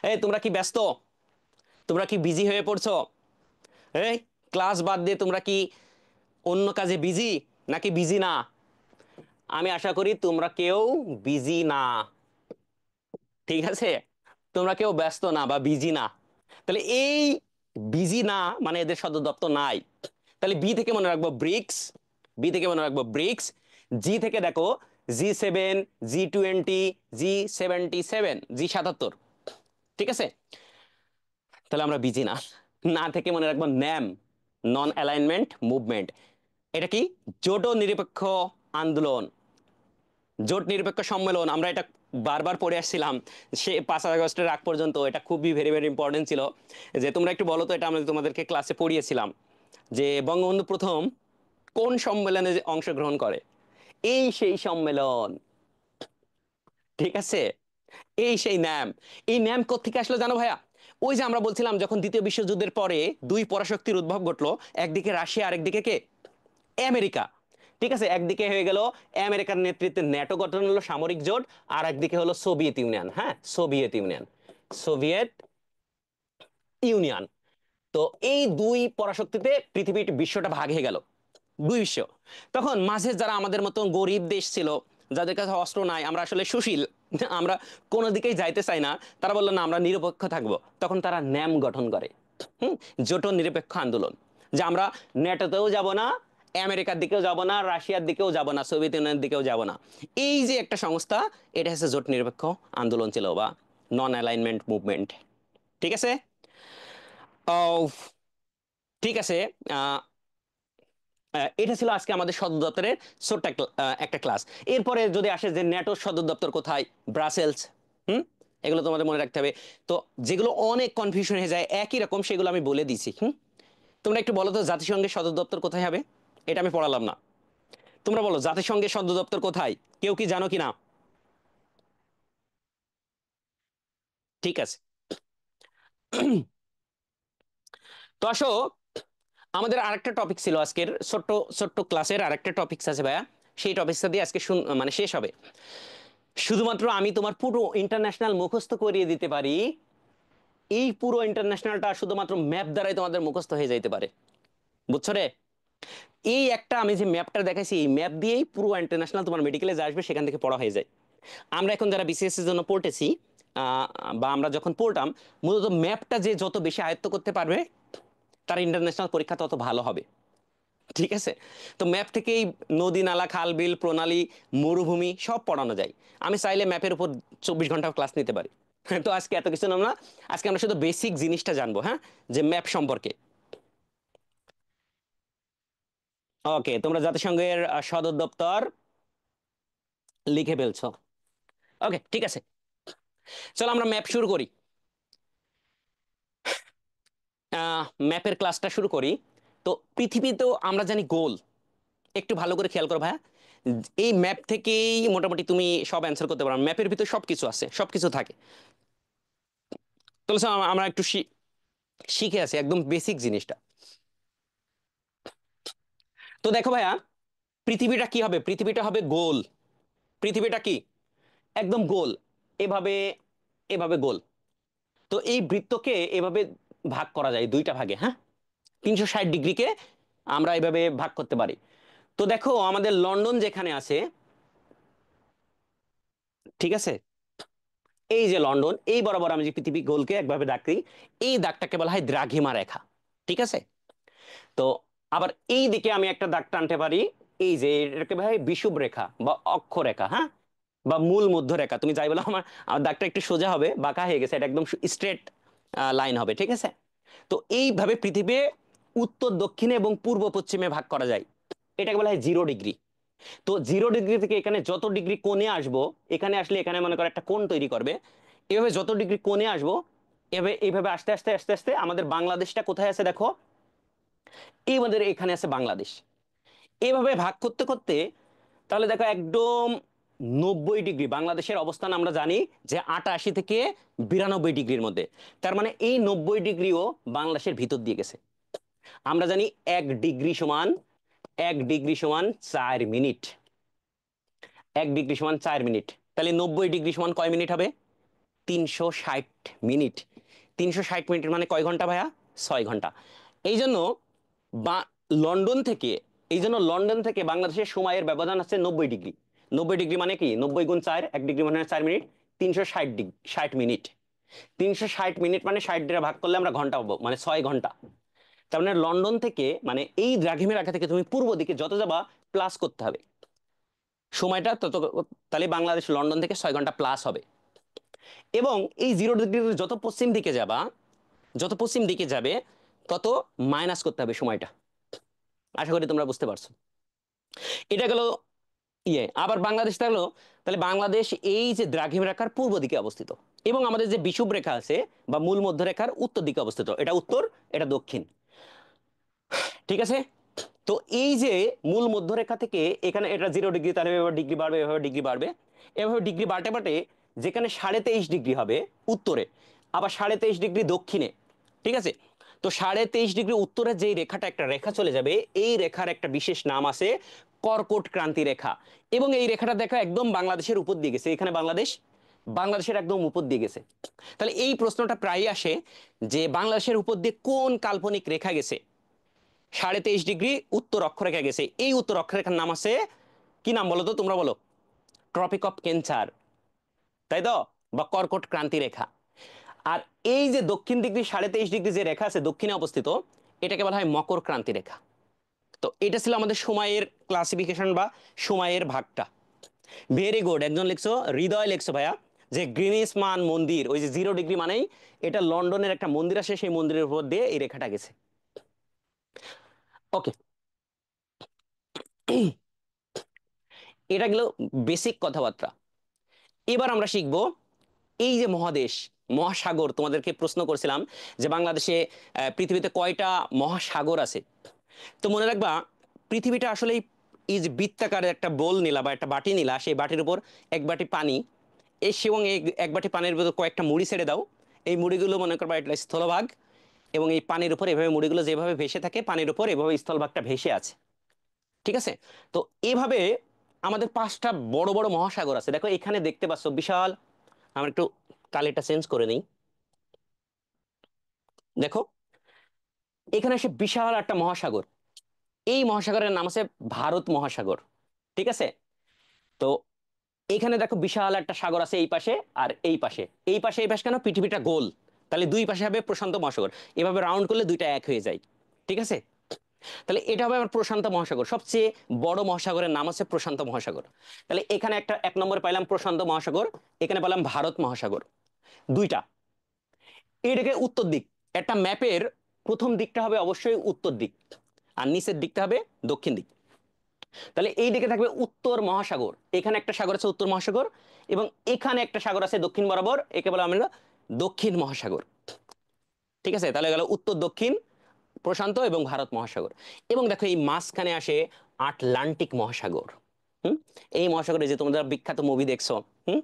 এই তোমরা কি ব্যস্ত? তোমরা কি বিজি হয়ে পড়ছো? এই ক্লাস বাদ দিয়ে তোমরা কি অন্য কাজে বিজি, নাকি বিজি না? আমি আশা করি তোমরা কেউ বিজি না, ঠিক আছে? তোমরা কেউ ব্যস্ত না বা বিজি না। তাহলে এই বিজি না মানে এদের সদর দপ্তর নাই। তাহলে বি থেকে মনে রাখবো ব্রিক্স, বি থেকে মনে রাখবো ব্রিক্স। জি থেকে দেখো G7, G20, G77, G77, ঠিক আছে? তাহলে আমরা বিজি না। না থেকে মনে রাখবো ন্যাম, নন অ্যালাইনমেন্ট মুভমেন্ট। এটা কি? জোট নিরপেক্ষ আন্দোলন, জোট নিরপেক্ষ সম্মেলন। আমরা এটা বারবার পড়ে আসছিলাম সে 5 আগস্টের আগ পর্যন্ত। এটা খুবই ভেরি ভেরি ইম্পর্টেন্ট ছিল। যে তোমরা একটু বলো তো, এটা আমরা তোমাদেরকে ক্লাসে পড়িয়েছিলাম যে বঙ্গবন্ধু প্রথম কোন সম্মেলনে অংশগ্রহণ করে। এই সেই সম্মেলন, ঠিক আছে? এই সেই ন্যাম। এই ন্যাম কোত্থেকে আসলো জানো ভাইয়া? ওই যে আমরা বলছিলাম যখন দ্বিতীয় বিশ্বযুদ্ধের পরে দুই পরাশক্তির উদ্ভব ঘটলো, একদিকে রাশিয়া আরেকদিকে কে? আমেরিকা। ঠিক আছে, একদিকে হয়ে গেল আমেরিকার নেতৃত্বে ন্যাটো গঠন হলো সামরিক জোট, আর একদিকে হলো সোভিয়েত ইউনিয়ন। হ্যাঁ, সোভিয়েত ইউনিয়ন, সোভিয়েত ইউনিয়ন। তো এই দুই পরাশক্তিতে পৃথিবীর বিশ্বটা ভাগ হয়ে গেল, দুই বিশ্ব। তখন মাঝে যারা আমাদের মতো গরিব দেশ ছিল, যাদের কাছে অস্ত্র নাই, আমরা আসলে সুশীল, আমরা কোনো দিকেই যাইতে চাই না, তারা বললো না আমরা নিরপেক্ষ থাকবো। তখন তারা ন্যাম গঠন করে, জোট নিরপেক্ষ আন্দোলন। যে আমরা নেটোতেও যাব না, আমেরিকার দিকেও যাব না, রাশিয়ার দিকেও যাব না, সোভিয়েত ইউনিয়নের দিকেও যাব না। এই যে একটা সংস্থা, এটা হচ্ছে জোট নিরপেক্ষ আন্দোলন ছিল বা নন অ্যালাইনমেন্ট মুভমেন্ট, ঠিক আছে? ও, ঠিক আছে। আহ, এটা ছিল আজকে আমাদের সদর দপ্তরের ছোট্ট একটা ক্লাস। এরপরে যদি আসে যে ন্যাটোর সদর দপ্তর কোথায়, ব্রাসেলস। হুম, এগুলো তোমাদের মনে রাখতে হবে। তো যেগুলো অনেক কনফিউশন হয়ে যায় একই রকম, সেগুলো আমি বলে দিছি। তোমরা একটু বলো তো জাতিসংঘের সদর দপ্তর কোথায় হবে? এটা আমি পড়ালাম না। তোমরা বলো জাতিসংঘের সদর দপ্তর কোথায়, কেউ কি জানো কিনা? ঠিক আছে। তো আসো, আমাদের আরেকটা টপিক ছিল আজকের ছোট্ট ছোট্ট ক্লাসের আরেকটা টপিকস আছে ভাইয়া। সেই টপিকসটা দিয়ে আজকে মানে শেষ হবে। শুধুমাত্র আমি তোমার পুরো ইন্টারন্যাশনাল মুখস্থ করিয়ে দিতে পারি। এই পুরো ইন্টারন্যাশনালটা শুধুমাত্র ম্যাপ দ্বারাই তোমাদের মুখস্থ হয়ে যাইতে পারে, বুঝছো রে? এই একটা আমি যে ম্যাপটা দেখাইছি, এই ম্যাপ দিয়েই পুরো ইন্টারন্যাশনাল তোমার মেডিকেলে যা আসবে সেখান থেকে পড়া হয়ে যায়। আমরা এখন যারা বিসিএস এর জন্য পড়তেছি, আহ, বা আমরা যখন পড়তাম, মূলত ম্যাপটা যে যত বেশি আয়ত্ত করতে পারবে, তার ইন্টারন্যাশনাল পরীক্ষা তত ভালো হবে, ঠিক আছে? তো ম্যাপ থেকেই নদী নালা খাল বিল প্রণালী মরুভূমি সব পড়ানো যায়। আমি চাইলে ম্যাপের উপর 24 ঘন্টা ক্লাস নিতে পারি। তো আজকে এত কিছু নাম না, আজকে আমরা শুধু বেসিক জিনিসটা জানবো, হ্যাঁ, যে ম্যাপ সম্পর্কে। ওকে, তোমরা জাতিসংঘের সদর দপ্তর লিখে ফেলছো। ওকে, ঠিক আছে। চলো আমরা ম্যাপ শুরু করি। ম্যাপের ক্লাসটা শুরু করি। তো পৃথিবী তো আমরা জানি গোল। একটু ভালো করে খেয়াল করো ভাইয়া, এই ম্যাপ থেকেই মোটামুটি তুমি সব অ্যান্সার করতে পারো। ম্যাপের ভিতরে সবকিছু আছে, সবকিছু থাকে। তাহলে চলো আমরা একটু শিখে আছি একদম বেসিক জিনিসটা। তো দেখো ভাইয়া, পৃথিবীটা কি হবে? পৃথিবীটা হবে গোল। পৃথিবীটা কি? একদম গোল। এভাবে, এভাবে গোল। তো এই বৃত্তকে এভাবে ভাগ করা যায় দুইটা ভাগে, হ্যাঁ। 360 ডিগ্রিকে আমরা এভাবে ভাগ করতে পারি। তো দেখো আমাদের লন্ডন যেখানে আছে, ঠিক আছে, এই যে লন্ডন, এই বরাবর আমি যে পৃথিবী গোলকে একভাবে দাগ দিই, এই দাগটাকে বলা হয় দ্রাঘিমা রেখা। ঠিক আছে। তো আবার এই দিকে আমি একটা দাগ টানতে পারি, এই যে এটাকে ভাই বিষুব রেখা বা অক্ষরেখা, হ্যাঁ, বা মূল মধ্যরেখা, তুমি যাই বলো। আমার দাগটা একটু সোজা হবে, বাঁকা হয়ে গেছে, এটা একদম স্ট্রেট লাইন হবে, ঠিক আছে। তো এইভাবে পৃথিবী উত্তর দক্ষিণে এবং পূর্ব পশ্চিমে ভাগ করা যায়, এটাকে বলা হয় 0 ডিগ্রি। তো 0 ডিগ্রি থেকে এখানে যত ডিগ্রি কোণে আসবো, এখানে আসলে এখানে মনে করো একটা কোণ তৈরি করবে, এভাবে যত ডিগ্রি কোণে আসবো, এভাবে এইভাবে আস্তে আস্তে আস্তে আস্তে আমাদের বাংলাদেশটা কোথায় আছে দেখো, এই আমাদের এখানে আছে বাংলাদেশ। এভাবে ভাগ করতে করতে তাহলে দেখো একদম 90 ডিগ্রি বাংলাদেশের অবস্থান আমরা জানি যে 88 থেকে 92 ডিগ্রির মধ্যে। তার মানে এই 90 ডিগ্রিও বাংলাদেশের ভিতর দিয়ে গেছে। আমরা জানি 1 ডিগ্রি সমান, 1 ডিগ্রি সমান 4 মিনিট, 1 ডিগ্রি সমান 4 মিনিট। তাহলে 90 ডিগ্রি সমান কয় মিনিট হবে? 360 মিনিট। 360 মিনিট মানে কয় ঘন্টা ভাইয়া? 6 ঘন্টা। এই জন্য বা লন্ডন থেকে, এই জন্য লন্ডন থেকে বাংলাদেশের সময়ের ব্যবধান আছে 90 ডিগ্রি। 90 ডিগ্রি মানে কি? 90 গুণ 4, 1 ডিগ্রি মানে 4 মিনিট, 360 ডিগ্রি, 60 মিনিট। 360 মিনিট মানে 60 দ্বারা ভাগ করলে আমরা ঘন্টা পাবো, মানে 6 ঘন্টা। তার মানে লন্ডন থেকে, মানে এই দ্রাঘিমের রেখা থেকে তুমি পূর্ব দিকে যত যাবা প্লাস করতে হবে সময়টা তত, তাহলে বাংলাদেশ লন্ডন থেকে 6 ঘন্টা প্লাস হবে। এবং এই 0 ডিগ্রি যত পশ্চিম দিকে যাবা, যত পশ্চিম দিকে যাবে তত মাইনাস করতে হবে সময়টা। আশা করি তোমরা বুঝতে পারছো। এটা গেল আবার বাংলাদেশ থাকলো, তাহলে বাংলাদেশ এই যে দ্রাঘিম রেখার পূর্ব দিকে অবস্থিত, এবং আমাদের যে বিষুব রেখা আছে বা মূল মধ্যরেখার উত্তর দিকে অবস্থিত, এটা উত্তর, এটা দক্ষিণ, ঠিক আছে। তো এই যে মূল মধ্যরেখা থেকে এখানে এটা 0 ডিগ্রি, তাহলে এভাবে ডিগ্রি বাড়বে, এভাবে ডিগ্রি বাড়বে, এভাবে ডিগ্রি বাড়তে বাড়তে যেখানে 23.5 ডিগ্রি হবে উত্তরে, আবার 23.5 ডিগ্রি দক্ষিণে, ঠিক আছে। তো 23.5 ডিগ্রি উত্তরে যেই রেখাটা, একটা রেখা চলে যাবে, এই রেখার একটা বিশেষ নাম আছে কর্কট ক্রান্তি রেখা। এবং এই রেখাটা দেখা একদম বাংলাদেশের উপর দিয়ে গেছে, এখানে বাংলাদেশ, বাংলাদেশের একদম উপর দিয়ে গেছে। তাহলে এই প্রশ্নটা প্রায়ই আসে যে বাংলাদেশের উপর দিয়ে কোন কাল্পনিক রেখা গেছে? 23.5 ডিগ্রি উত্তর অক্ষরেখা গেছে, এই উত্তর অক্ষরেখার নাম আছে, কি নাম বলো তো, তোমরা বলো। ট্রপিক অফ ক্যান্সার, তাই তো, বা কর্কট ক্রান্তি রেখা। আর এই যে দক্ষিণ দিক দিয়ে 23.5 ডিগ্রি যে রেখা আছে দক্ষিণে অবস্থিত, এটাকে বলা হয় মকর ক্রান্তি রেখা। তো এটা ছিল আমাদের সময়ের ক্লাসিফিকেশন বা সময়ের ভাগটা। ভেরি গুড, একজন লিখছো, হৃদয় লিখছো ভাইয়া, যে গ্রিনিস মান মন্দির, ওই যে 0 ডিগ্রি মানেই এটা লন্ডনের একটা মন্দির আছে, সেই মন্দিরের উপর দিয়ে এই রেখাটা গেছে। ওকে, এটা গেল বেসিক কথাবার্তা। এবার আমরা শিখবো এই যে মহাদেশ, মহাসাগর, তোমাদেরকে প্রশ্ন করছিলাম যে বাংলাদেশে পৃথিবীতে কয়টা মহাসাগর আছে। তো মনে রাখবা, পৃথিবীটা আসলে এই যে বৃত্তাকারের একটা বোল নিলা বা একটা বাটি নিলা, সেই বাটির উপর এক বাটি পানি, এবং এই এক বাটি পানির ভিতর কয়েকটা মুড়ি ছেড়ে দাও, এই মুড়িগুলো মনে করবা এটা স্থলভাগ, এবং এই পানির উপর এভাবে মুড়িগুলো যেভাবে ভেসে থাকে, পানির উপর এভাবে স্থলভাগটা ভেসে আছে, ঠিক আছে। তো এভাবে আমাদের 5টা বড় বড় মহাসাগর আছে, দেখো এখানে দেখতে পাচ্ছ বিশাল। আমরা একটু কালিটা চেঞ্জ করে নিই, দেখো এখানে এসে বিশাল একটা মহাসাগর, এই মহাসাগরের নাম আছে ভারত মহাসাগর, ঠিক আছে। তো এখানে দেখো বিশাল একটা সাগর আছে এই পাশে আর এই পাশে, এই পাশে এই পাশে কেন, পৃথিবীটা গোল, তাহলে দুই পাশে হবে প্রশান্ত মহাসাগর, এভাবে রাউন্ড করলে দুইটা এক হয়ে যায়, ঠিক আছে। তাহলে এটা হবে আমার প্রশান্ত মহাসাগর, সবচেয়ে বড় মহাসাগরের নাম আছে প্রশান্ত মহাসাগর। তাহলে এখানে একটা 1 নম্বরে পাইলাম প্রশান্ত মহাসাগর, এখানে পেলাম ভারত মহাসাগর, দুইটা। এটাকে উত্তর দিক, একটা ম্যাপের প্রথম দিকটা হবে অবশ্যই উত্তর দিক, আর নিচের দিকটা হবে দক্ষিণ দিক। তাহলে এই দিকে থাকবে উত্তর মহাসাগর, এখানে একটা সাগর আছে উত্তর মহাসাগর, এবং এখানে একটা সাগর আছে দক্ষিণ বরাবর, একে বলা আমরা দক্ষিণ মহাসাগর, ঠিক আছে। তাহলে গেল উত্তর দক্ষিণ, প্রশান্ত এবং ভারত মহাসাগর। এবং দেখো এই মাঝখানে আসে আটলান্টিক মহাসাগর। হুম, এই মহাসাগরে যে তোমরা বিখ্যাত মুভি দেখছো, হুম,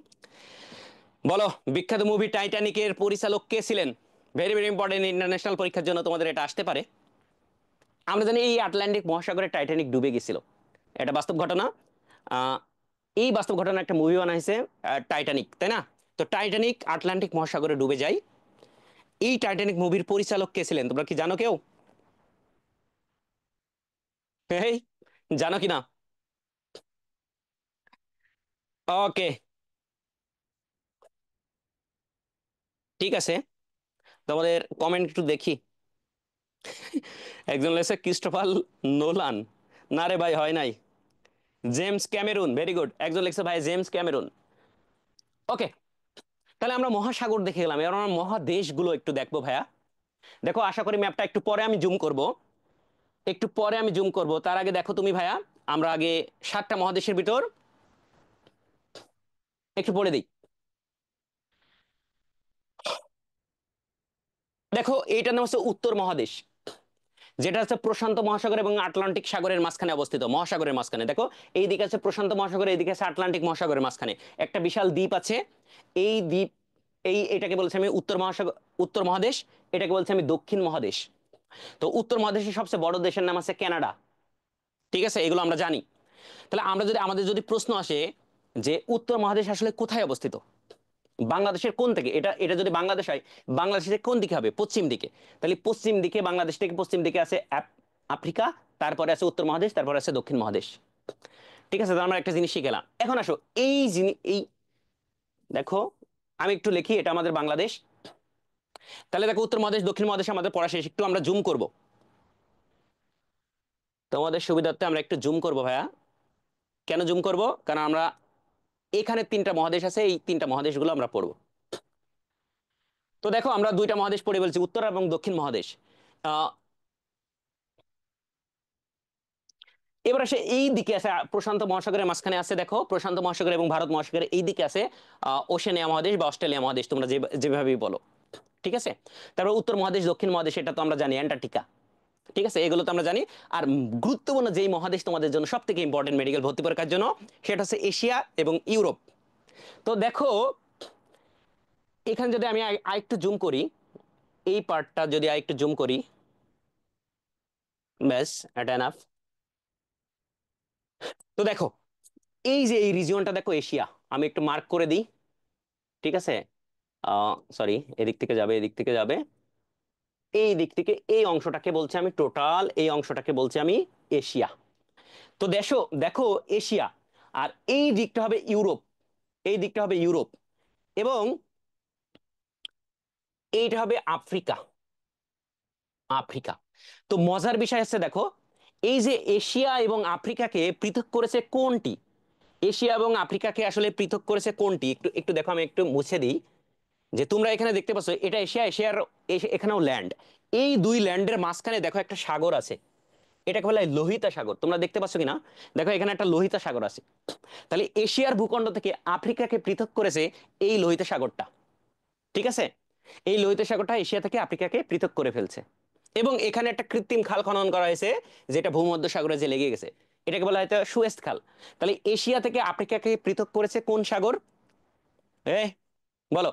বলো, বিখ্যাত মুভি টাইটানিকের পরিচালক কে ছিলেন? ভেরি ভেরি ইম্পর্টেন্ট, ইন্টারন্যাশনাল পরীক্ষার জন্য তোমাদের এটা আসতে পারে। আমরা জানি এই আটলান্টিক মহাসাগরে টাইটানিক ডুবে গেছিল, এটা বাস্তব ঘটনা। আহ, এই বাস্তব ঘটনা একটা মুভি বানাইছে, টাইটানিক, তাই না? তো টাইটানিক আটলান্টিক মহাসাগরে ডুবে যায়। এই টাইটানিক মুভির পরিচালক কে ছিলেন, তোমরা কি জানো কেউ? এই, জানো কি না? ওকে, ঠিক আছে, তোমাদের কমেন্ট একটু দেখি। একজন লেখছে ক্রিস্টোফার নোলান। না রে ভাই, হয় নাই। James Cameron, very good. একজন লিখছে ভাই জেমস ক্যামেরুন। ওকে, তাহলে আমরা মহাসাগর দেখে গেলাম, এবার আমরা মহাদেশগুলো একটু দেখবো ভাইয়া। দেখো, আশা করি ম্যাপটা একটু পরে আমি জুম করব, একটু পরে আমি জুম করব। তার আগে দেখো তুমি ভাইয়া, আমরা আগে 7টা মহাদেশের ভিতর একটু পড়ে দিই। দেখো, এইটার নাম হচ্ছে উত্তর মহাদেশ, যেটা হচ্ছে প্রশান্ত মহাসাগর এবং আটলান্টিক সাগরের মাঝখানে অবস্থিত, মহাসাগরের মাঝখানে। দেখো, এই দিকে আছে প্রশান্ত মহাসাগর, এই দিকে আছে আটলান্টিক মহাসাগরের মাঝখানে একটা বিশাল দ্বীপ আছে। এই দ্বীপ, এটাকে বলছি আমি উত্তর মহাসাগর, উত্তর মহাদেশ। এটাকে বলছি আমি দক্ষিণ মহাদেশ। তো উত্তর মহাদেশের সবচেয়ে বড় দেশের নাম আছে কানাডা। ঠিক আছে, এগুলো আমরা জানি। তাহলে আমরা যদি, আমাদের যদি প্রশ্ন আসে যে উত্তর মহাদেশ আসলে কোথায় অবস্থিত, বাংলাদেশের কোন থেকে, এটা এটা যদি বাংলাদেশ হয়, বাংলাদেশের কোন দিকে হবে? পশ্চিম দিকে। তাহলে পশ্চিম দিকে, বাংলাদেশ থেকে পশ্চিম দিকে আছে আফ্রিকা, তারপরে আছে উত্তর মহাদেশ, তারপরে আছে দক্ষিণ মহাদেশ। ঠিক আছে, তো আমরা একটা জিনিস শিখলাম। এখন আসো, এই জিনিস, এই দেখো, আমি একটু লিখি, এটা আমাদের বাংলাদেশ। তাহলে দেখো, উত্তর মহাদেশ দক্ষিণ মহাদেশ আমাদের পড়া শেষ, একটু আমরা জুম করব। তোমাদের সুবিধার্থে আমরা একটু জুম করব ভাইয়া। কেন জুম করব? কারণ আমরা এখানে 3টা মহাদেশ আছে, এই 3টা মহাদেশগুলো আমরা পড়বো। তো দেখো, আমরা 2টা মহাদেশ পড়ে বলছি, উত্তর এবং দক্ষিণ মহাদেশ। আহ এবার আসে এই দিকে আছে প্রশান্ত মহাসাগরের মাঝখানে আছে, দেখো প্রশান্ত মহাসাগর এবং ভারত মহাসাগরের এই দিকে আছে ওশেনিয়া মহাদেশ বা অস্ট্রেলিয়া মহাদেশ, তোমরা যেভাবেই বলো। ঠিক আছে, তারপর উত্তর মহাদেশ দক্ষিণ মহাদেশ, এটা তো আমরা জানি অ্যান্টার্কটিকা। ঠিক আছে, এগুলো তো আমরা জানি। আর গুরুত্বপূর্ণ যেই মহাদেশ তোমাদের জন্য সব থেকে ইম্পর্টেন্ট মেডিকেল ভর্তি পরীক্ষার জন্য, সেটা হচ্ছে এশিয়া এবং ইউরোপ। তো দেখো, এখানে যদি আমি আরেকটু জুম করি, এই পার্টটা যদি আরেকটু জুম করি, ব্যাস, এটা এনাফ। তো দেখো, এই যে এই রিজিয়নটা দেখো, এশিয়া, আমি একটু মার্ক করে দিই। ঠিক আছে, সরি, এদিক থেকে যাবে, এদিক থেকে যাবে, এই দিক থেকে এই অংশটাকে বলছি আমি টোটাল, এই অংশটাকে বলছি আমি এশিয়া। তো দেখো, দেখো এশিয়া, আর এই দিকটা হবে ইউরোপ, এই দিকটা হবে ইউরোপ, এবং এইটা হবে আফ্রিকা, আফ্রিকা। তো মজার বিষয় হচ্ছে দেখো, এই যে এশিয়া এবং আফ্রিকাকে পৃথক করেছে কোনটি? এশিয়া এবং আফ্রিকাকে আসলে পৃথক করেছে কোনটি? একটু একটু দেখো, আমি একটু মুছে দিই। যে তোমরা এখানে দেখতে পাচ্ছ, এটা এশিয়া, এশিয়ার এখানেও ল্যান্ড। এই দুই ল্যান্ডের মাঝখানে দেখো একটা সাগর আছে, এটাকে বলা হয় লোহিতা সাগর। তোমরা দেখতে পাচ্ছ কিনা, দেখো এখানে একটা লোহিতা সাগর আছে। তাহলে এশিয়ার ভূখণ্ড থেকে আফ্রিকাকে পৃথক করেছে এই লোহিত সাগরটা। ঠিক আছে, এই লোহিত সাগরটা এশিয়া থেকে আফ্রিকাকে পৃথক করে ফেলছে। এবং এখানে একটা কৃত্রিম খাল খনন করা হয়েছে, যেটা ভূমধ্য সাগরে যে লেগে গেছে, এটাকে বলা হয় সুয়েজ খাল। তাহলে এশিয়া থেকে আফ্রিকাকে পৃথক করেছে কোন সাগর? এ বলো।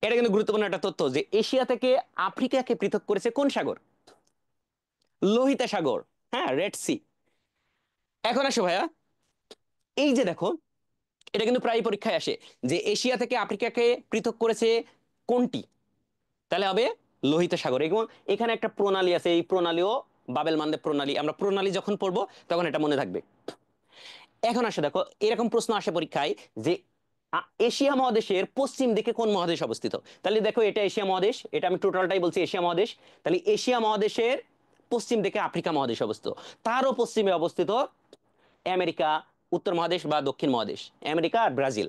এটা কিন্তু গুরুত্বপূর্ণ একটা তথ্য, যে এশিয়া থেকে আফ্রিকাকে পৃথক করেছে কোন সাগর? লোহিত সাগর। হ্যাঁ, রেড সি। এখন আসো ভাইয়া, এই যে দেখো, এটা কিন্তু প্রায় পরীক্ষায় আসে, যে এশিয়া থেকে আফ্রিকাকে পৃথক করেছে কোনটি? তাহলে হবে লোহিত সাগর। এবং এখানে একটা প্রণালী আছে, এই প্রণালীও বাবেল মানদেব প্রণালী, আমরা প্রণালী যখন পড়বো তখন এটা মনে থাকবে। এখন আসে দেখো, এরকম প্রশ্ন আসে পরীক্ষায়, যে এশিয়া মহাদেশের পশ্চিম দিকে কোন মহাদেশ অবস্থিত? তাহলে দেখো, এটা এশিয়া মহাদেশ, এটা আমি টোটালটাই বলছি এশিয়া মহাদেশ। তাহলে এশিয়া মহাদেশের পশ্চিম দিকে আফ্রিকা মহাদেশ অবস্থিত, তারও পশ্চিমে অবস্থিত আমেরিকা, উত্তর মহাদেশ বা দক্ষিণ মহাদেশ, আমেরিকা আর ব্রাজিল।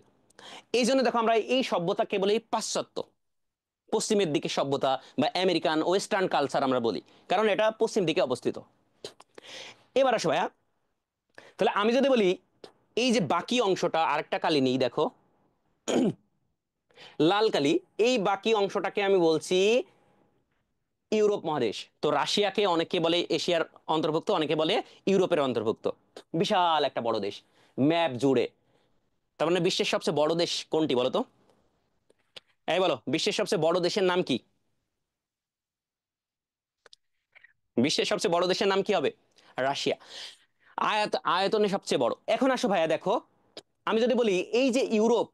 এই জন্য দেখো, আমরা এই সভ্যতাকে বলি পাশ্চাত্য, পশ্চিমের দিকে সভ্যতা বা আমেরিকান ওয়েস্টার্ন কালচার আমরা বলি, কারণ এটা পশ্চিম দিকে অবস্থিত। এবার আসো ভাইয়া, তাহলে আমি যদি বলি, এই যে বাকি অংশটা, আরেকটা কালি নেই দেখো, লাল কালি, এই বাকি অংশটাকে আমি বলছি ইউরোপ মহাদেশ। তো রাশিয়াকে অনেকে বলে এশিয়ার অন্তর্ভুক্ত, অনেকে বলে ইউরোপের অন্তর্ভুক্ত। বিশাল একটা বড় দেশ, ম্যাপ জুড়ে। তার মানে বিশ্বের সবচেয়ে বড় দেশ কোনটি বলো তো? এই বলো, বিশ্বের সবচেয়ে বড় দেশের নাম কি? বিশ্বের সবচেয়ে বড় দেশের নাম কি হবে? রাশিয়া। আয়তনে সবচেয়ে বড়। এখন আসো ভাইয়া, দেখো আমি যদি বলি, এই যে ইউরোপ,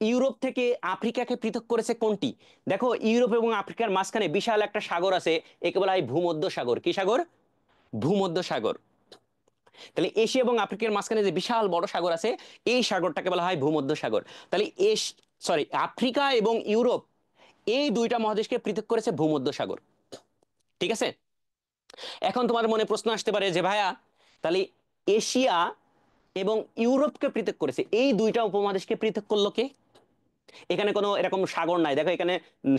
ইউরোপ থেকে আফ্রিকাকে পৃথক করেছে কোনটি? দেখো, ইউরোপ এবং আফ্রিকার মাঝখানে বিশাল একটা সাগর আছে, একে বলা হয় ভূমধ্য সাগর। কি সাগর? ভূমধ্য সাগর। তাহলে এশিয়া এবং আফ্রিকার মাঝখানে যে বিশাল বড় সাগর আছে, এই সাগরটাকে বলা হয় ভূমধ্য সাগর। তাহলে আফ্রিকা এবং ইউরোপ, এই দুইটা মহাদেশকে পৃথক করেছে ভূমধ্য সাগর। ঠিক আছে। এখন তোমার মনে প্রশ্ন আসতে পারে যে ভাইয়া, তাহলে এশিয়া এবং ইউরোপকে পৃথক করেছে, এই দুইটা উপমহাদেশকে পৃথক করলো কে? এখানে কোনো এরকম সাগর নাই, দেখো এখানে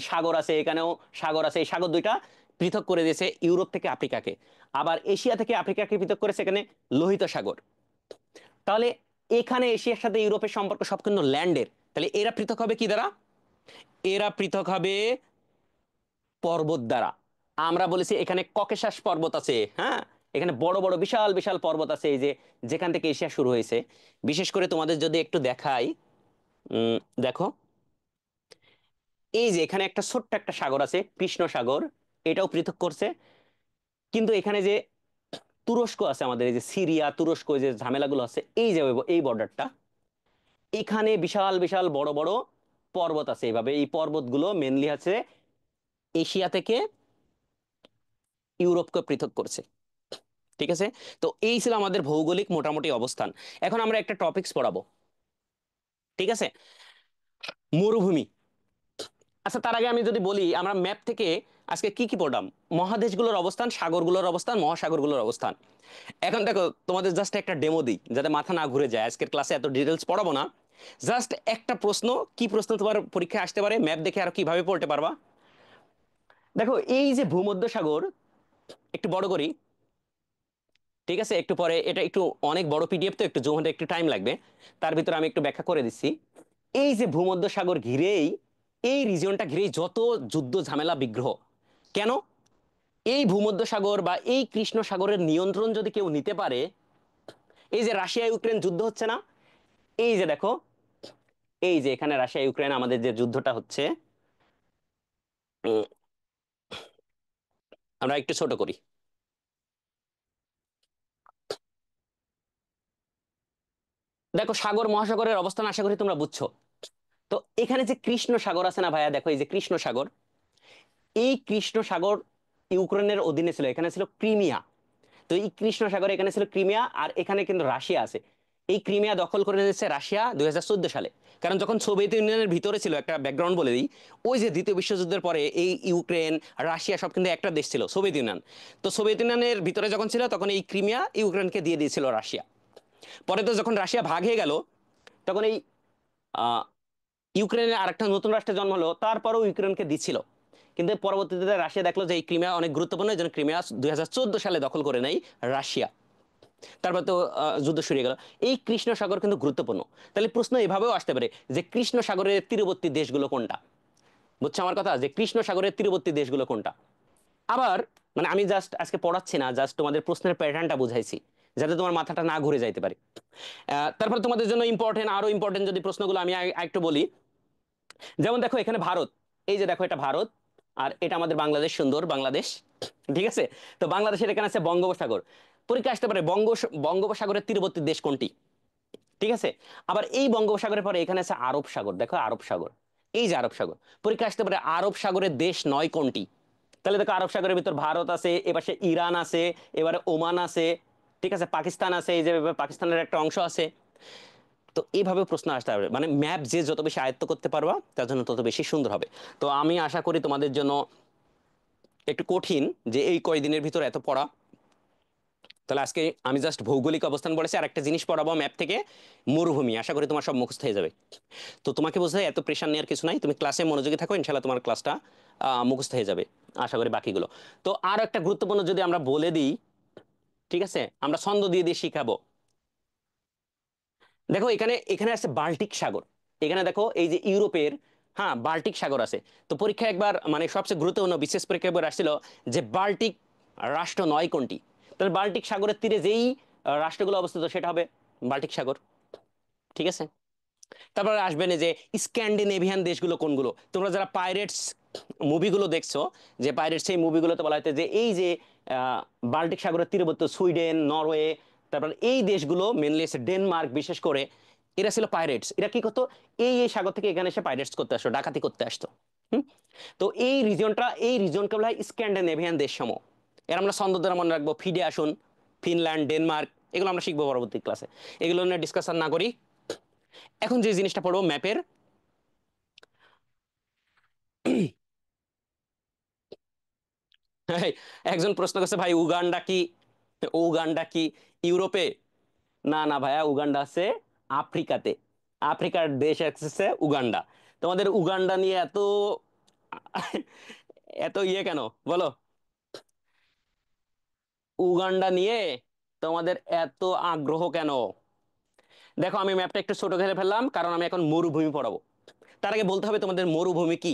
সাগর আছে, এখানেও সাগর আছে, এই সাগর দুইটা পৃথক করে দিয়েছে ইউরোপ থেকে আফ্রিকাকে। আবার এশিয়া থেকে আফ্রিকাকে পৃথক করেছে এখানে লোহিত সাগর। তাহলে এখানে এশিয়ার সাথে ইউরোপের সম্পর্ক সব কিন্তু ল্যান্ডের, তাহলে এরা পৃথক হবে কি দ্বারা? এরা পৃথক হবে পর্বত দ্বারা। আমরা বলেছি এখানে ককেশাস পর্বত আছে, হ্যাঁ, এখানে বড় বড় বিশাল বিশাল পর্বত আছে, এই যে যেখান থেকে এশিয়া শুরু হয়েছে। বিশেষ করে তোমাদের যদি একটু দেখাই, দেখো এই যে এখানে একটা ছোট্ট একটা সাগর আছে কৃষ্ণ সাগর, এটাও পৃথক করছে। কিন্তু এখানে যে তুরস্ক আছে, আমাদের এই যে সিরিয়া তুরস্ক, এই যে ঝামেলাগুলো আছে, এই যে এই বর্ডারটা, এখানে বিশাল বিশাল বড় বড় পর্বত আছে, এইভাবে এই পর্বতগুলো মেনলি আছে এশিয়া থেকে ইউরোপকে পৃথক করছে। ঠিক আছে। তো এই ছিল আমাদের ভৌগোলিক মোটামুটি অবস্থান। এখন আমরা একটা টপিকস পড়াবো। ঠিক আছে। মরুভূমি। আচ্ছা, তার আগে আমি যদি বলি আমরা ম্যাপ থেকে আজকে কি কি পড়লাম? মহাদেশগুলোর অবস্থান, সাগরগুলোর অবস্থান, মহাসাগরগুলোর অবস্থান। এখন দেখো তোমাদের জাস্ট একটা ডেমো দিই যাতে মাথা না ঘুরে যায়, আজকের ক্লাসে এত ডিটেলস পড়াবো না। জাস্ট একটা প্রশ্ন, কি প্রশ্ন তোমার পরীক্ষায় আসতে পারে ম্যাপ দেখে আর কিভাবে পড়তে পারবা। দেখো এই যে ভূমধ্যসাগর, একটু বড় করি, ঠিক আছে, একটু পরে, এটা একটু অনেক বড় পিডিএফ তো একটু জুম হতে একটু টাইম লাগবে, তার ভিতরে আমি একটু ব্যাখ্যা করে দিচ্ছি। এই যে ভূমধ্যসাগর ঘিরেই, এই রিজিয়নটা ঘিরেই যত যুদ্ধ ঝামেলা বিগ্রহ। কেন? এই ভূমধ্যসাগর বা এই কৃষ্ণ সাগরের নিয়ন্ত্রণ যদি কেউ নিতে পারে, এই যে রাশিয়া ইউক্রেন যুদ্ধ হচ্ছে না, এই যে দেখো, এই যে এখানে রাশিয়া ইউক্রেন আমাদের যে যুদ্ধটা হচ্ছে, উম, আমরা একটু ছোট করি। দেখো সাগর মহাসাগরের অবস্থান আশা করি তোমরা বুঝছো। তো এখানে যে কৃষ্ণ সাগর আছে না ভাইয়া, দেখো এই যে কৃষ্ণ সাগর, এই কৃষ্ণ সাগর ইউক্রেনের অধীনে ছিল, এখানে ছিল ক্রিমিয়া। তো এই কৃষ্ণ সাগর এখানে ছিল ক্রিমিয়া, আর এখানে কিন্তু রাশিয়া আছে। এই ক্রিমিয়া দখল করে নিয়েছে রাশিয়া 2014 সালে। কারণ যখন সোভিয়েত ইউনিয়নের ভিতরে ছিল, একটা ব্যাকগ্রাউন্ড বলে দিই, ওই যে দ্বিতীয় বিশ্বযুদ্ধের পরে এই ইউক্রেন রাশিয়া সব কিন্তু একটা দেশ ছিল, সোভিয়েত ইউনিয়ন। তো সোভিয়েত ইউনিয়নের ভিতরে যখন ছিল তখন এই ক্রিমিয়া ইউক্রেনকে দিয়ে দিয়েছিল রাশিয়া। পরে তো যখন রাশিয়া ভাগ হয়ে গেল, তখন এই আহ, ইউক্রেনের আরেকটা নতুন রাষ্ট্রের জন্ম হলো, তারপরেও ইউক্রেনকে দিচ্ছিল। কিন্তু পরবর্তীতে রাশিয়া দেখলো যে এই ক্রিমিয়া অনেক গুরুত্বপূর্ণ, এই জন্য ক্রিমিয়া 2014 সালে দখল করে নেয় রাশিয়া। তারপর তো যুদ্ধ শুরু হয়ে গেল। এই কৃষ্ণ সাগর কিন্তু গুরুত্বপূর্ণ। তাহলে প্রশ্ন এভাবেও আসতে পারে যে কৃষ্ণ সাগরের তীরবর্তী দেশগুলো কোনটা? বুঝছো আমার কথা, যে কৃষ্ণ সাগরের তীরবর্তী দেশগুলো কোনটা? আবার মানে আমি জাস্ট আজকে পড়াচ্ছি না, জাস্ট তোমাদের প্রশ্নের প্যাটার্নটা বুঝাইছি যাতে তোমার মাথাটা না ঘুরে যাইতে পারে। তারপর তোমাদের জন্য ইম্পর্টেন্ট, আরো ইম্পর্টেন্ট যদি প্রশ্নগুলো আমি একটু বলি, যেমন দেখো এখানে ভারত, এই যে দেখো এটা ভারত, আর এটা আমাদের বাংলাদেশ, সুন্দর বাংলাদেশ। ঠিক আছে। তো বাংলাদেশের এখানে আছে বঙ্গোপসাগর। পরীক্ষা আসতে পারে বঙ্গোপসাগরের তীরবর্তী দেশ কোনটি? ঠিক আছে। আবার এই বঙ্গোপসাগরের পরে এখানে আছে আরব সাগর, দেখো আরব সাগর, এই যে আরব সাগর। পরীক্ষা আসতে পারে আরব সাগরের দেশ নয় কোনটি? তাহলে দেখো আরব সাগরের ভিতর ভারত আছে, এপাশে ইরান আছে, এবারে ওমান আছে, ঠিক আছে, পাকিস্তান আছে, এই যে পাকিস্তানের একটা অংশ আছে। তো এইভাবে প্রশ্ন আসতে হবে, মানে ম্যাপ যে যত বেশি আয়ত্ত করতে পারবা তার জন্য তত বেশি সুন্দর হবে। তো আমি আশা করি তোমাদের জন্য একটু কঠিন যে এই কয়দিনের ভিতর এত পড়া। তাহলে আজকে আমি জাস্ট ভৌগোলিক অবস্থান বলেছি, আর একটা জিনিস পড়াবো ম্যাপ থেকে, মরুভূমি। আশা করি তোমার সব মুখস্থ হয়ে যাবে। তো তোমাকে বোঝায় এত প্রেশার নেওয়ার কিছু নাই, তুমি ক্লাসে মনোযোগী থাকো, ইনশাল্লাহ তোমার ক্লাসটা মুখস্থ হয়ে যাবে আশা করি বাকিগুলো। তো আর একটা গুরুত্বপূর্ণ যদি আমরা বলে দিই, ঠিক আছে, আমরা ছন্দ দিয়ে দিয়ে শিখাবো। দেখো এখানে এখানে আছে বাল্টিক সাগর, এখানে দেখো এই যে ইউরোপের, হ্যাঁ বাল্টিক সাগর আছে। তো পরীক্ষা একবার মানে সবচেয়ে গুরুত্বপূর্ণ বিশেষ পরীক্ষা একবার আসছিল যে বাল্টিক রাষ্ট্র নয় কোনটি? তাহলে বাল্টিক সাগরের তীরে যেই রাষ্ট্রগুলো অবস্থিত সেটা হবে বাল্টিক সাগর। ঠিক আছে। তারপরে আসবেন এই যে স্ক্যান্ডিনেভিয়ান দেশগুলো কোনগুলো? তোমরা যারা পাইরেটস মুভিগুলো দেখছো, যে পাইরেটস সেই মুভিগুলোতে বলা হচ্ছে যে এই যে বাল্টিক সাগরের তীরবর্তী সুইডেন, নরওয়ে, তারপর এই দেশগুলো মেনলি এসে ডেনমার্ক বিশেষ করে, এরা ছিল পাইরেটস। এরা কি করতো? এই সাগর থেকে এখানে এসে পাইরেটস করতে আসতো, ডাকাতি করতে আসতো। হুম। তো এই রিজনকে বলা হয় স্ক্যান্ডিনেভিয়ান দেশ সমূহ। এর আমরা ছন্দ দ্বারা মনে রাখবো, ফিডে আসুন, ফিনল্যান্ড, ডেনমার্ক, এগুলো আমরা শিখবো পরবর্তী ক্লাসে, এগুলো নিয়ে ডিসকাশন না করি। এখন যে জিনিসটা পড়বো ম্যাপের, এই, একজন প্রশ্ন করছে ভাই উগান্ডা কি, উগান্ডা কি ইউরোপে? না না ভাইয়া, উগান্ডা আছে আফ্রিকাতে। আফ্রিকার দেশ আছে উগান্ডা। তোমাদের উগান্ডা নিয়ে এত এত ইয়ে কেন বলো? উগান্ডা নিয়ে তোমাদের এত আগ্রহ কেন? দেখো আমি ম্যাপটা একটু ছোট করে ফেললাম কারণ আমি এখন মরুভূমি পড়াবো। তার আগে বলতে হবে তোমাদের মরুভূমি কি।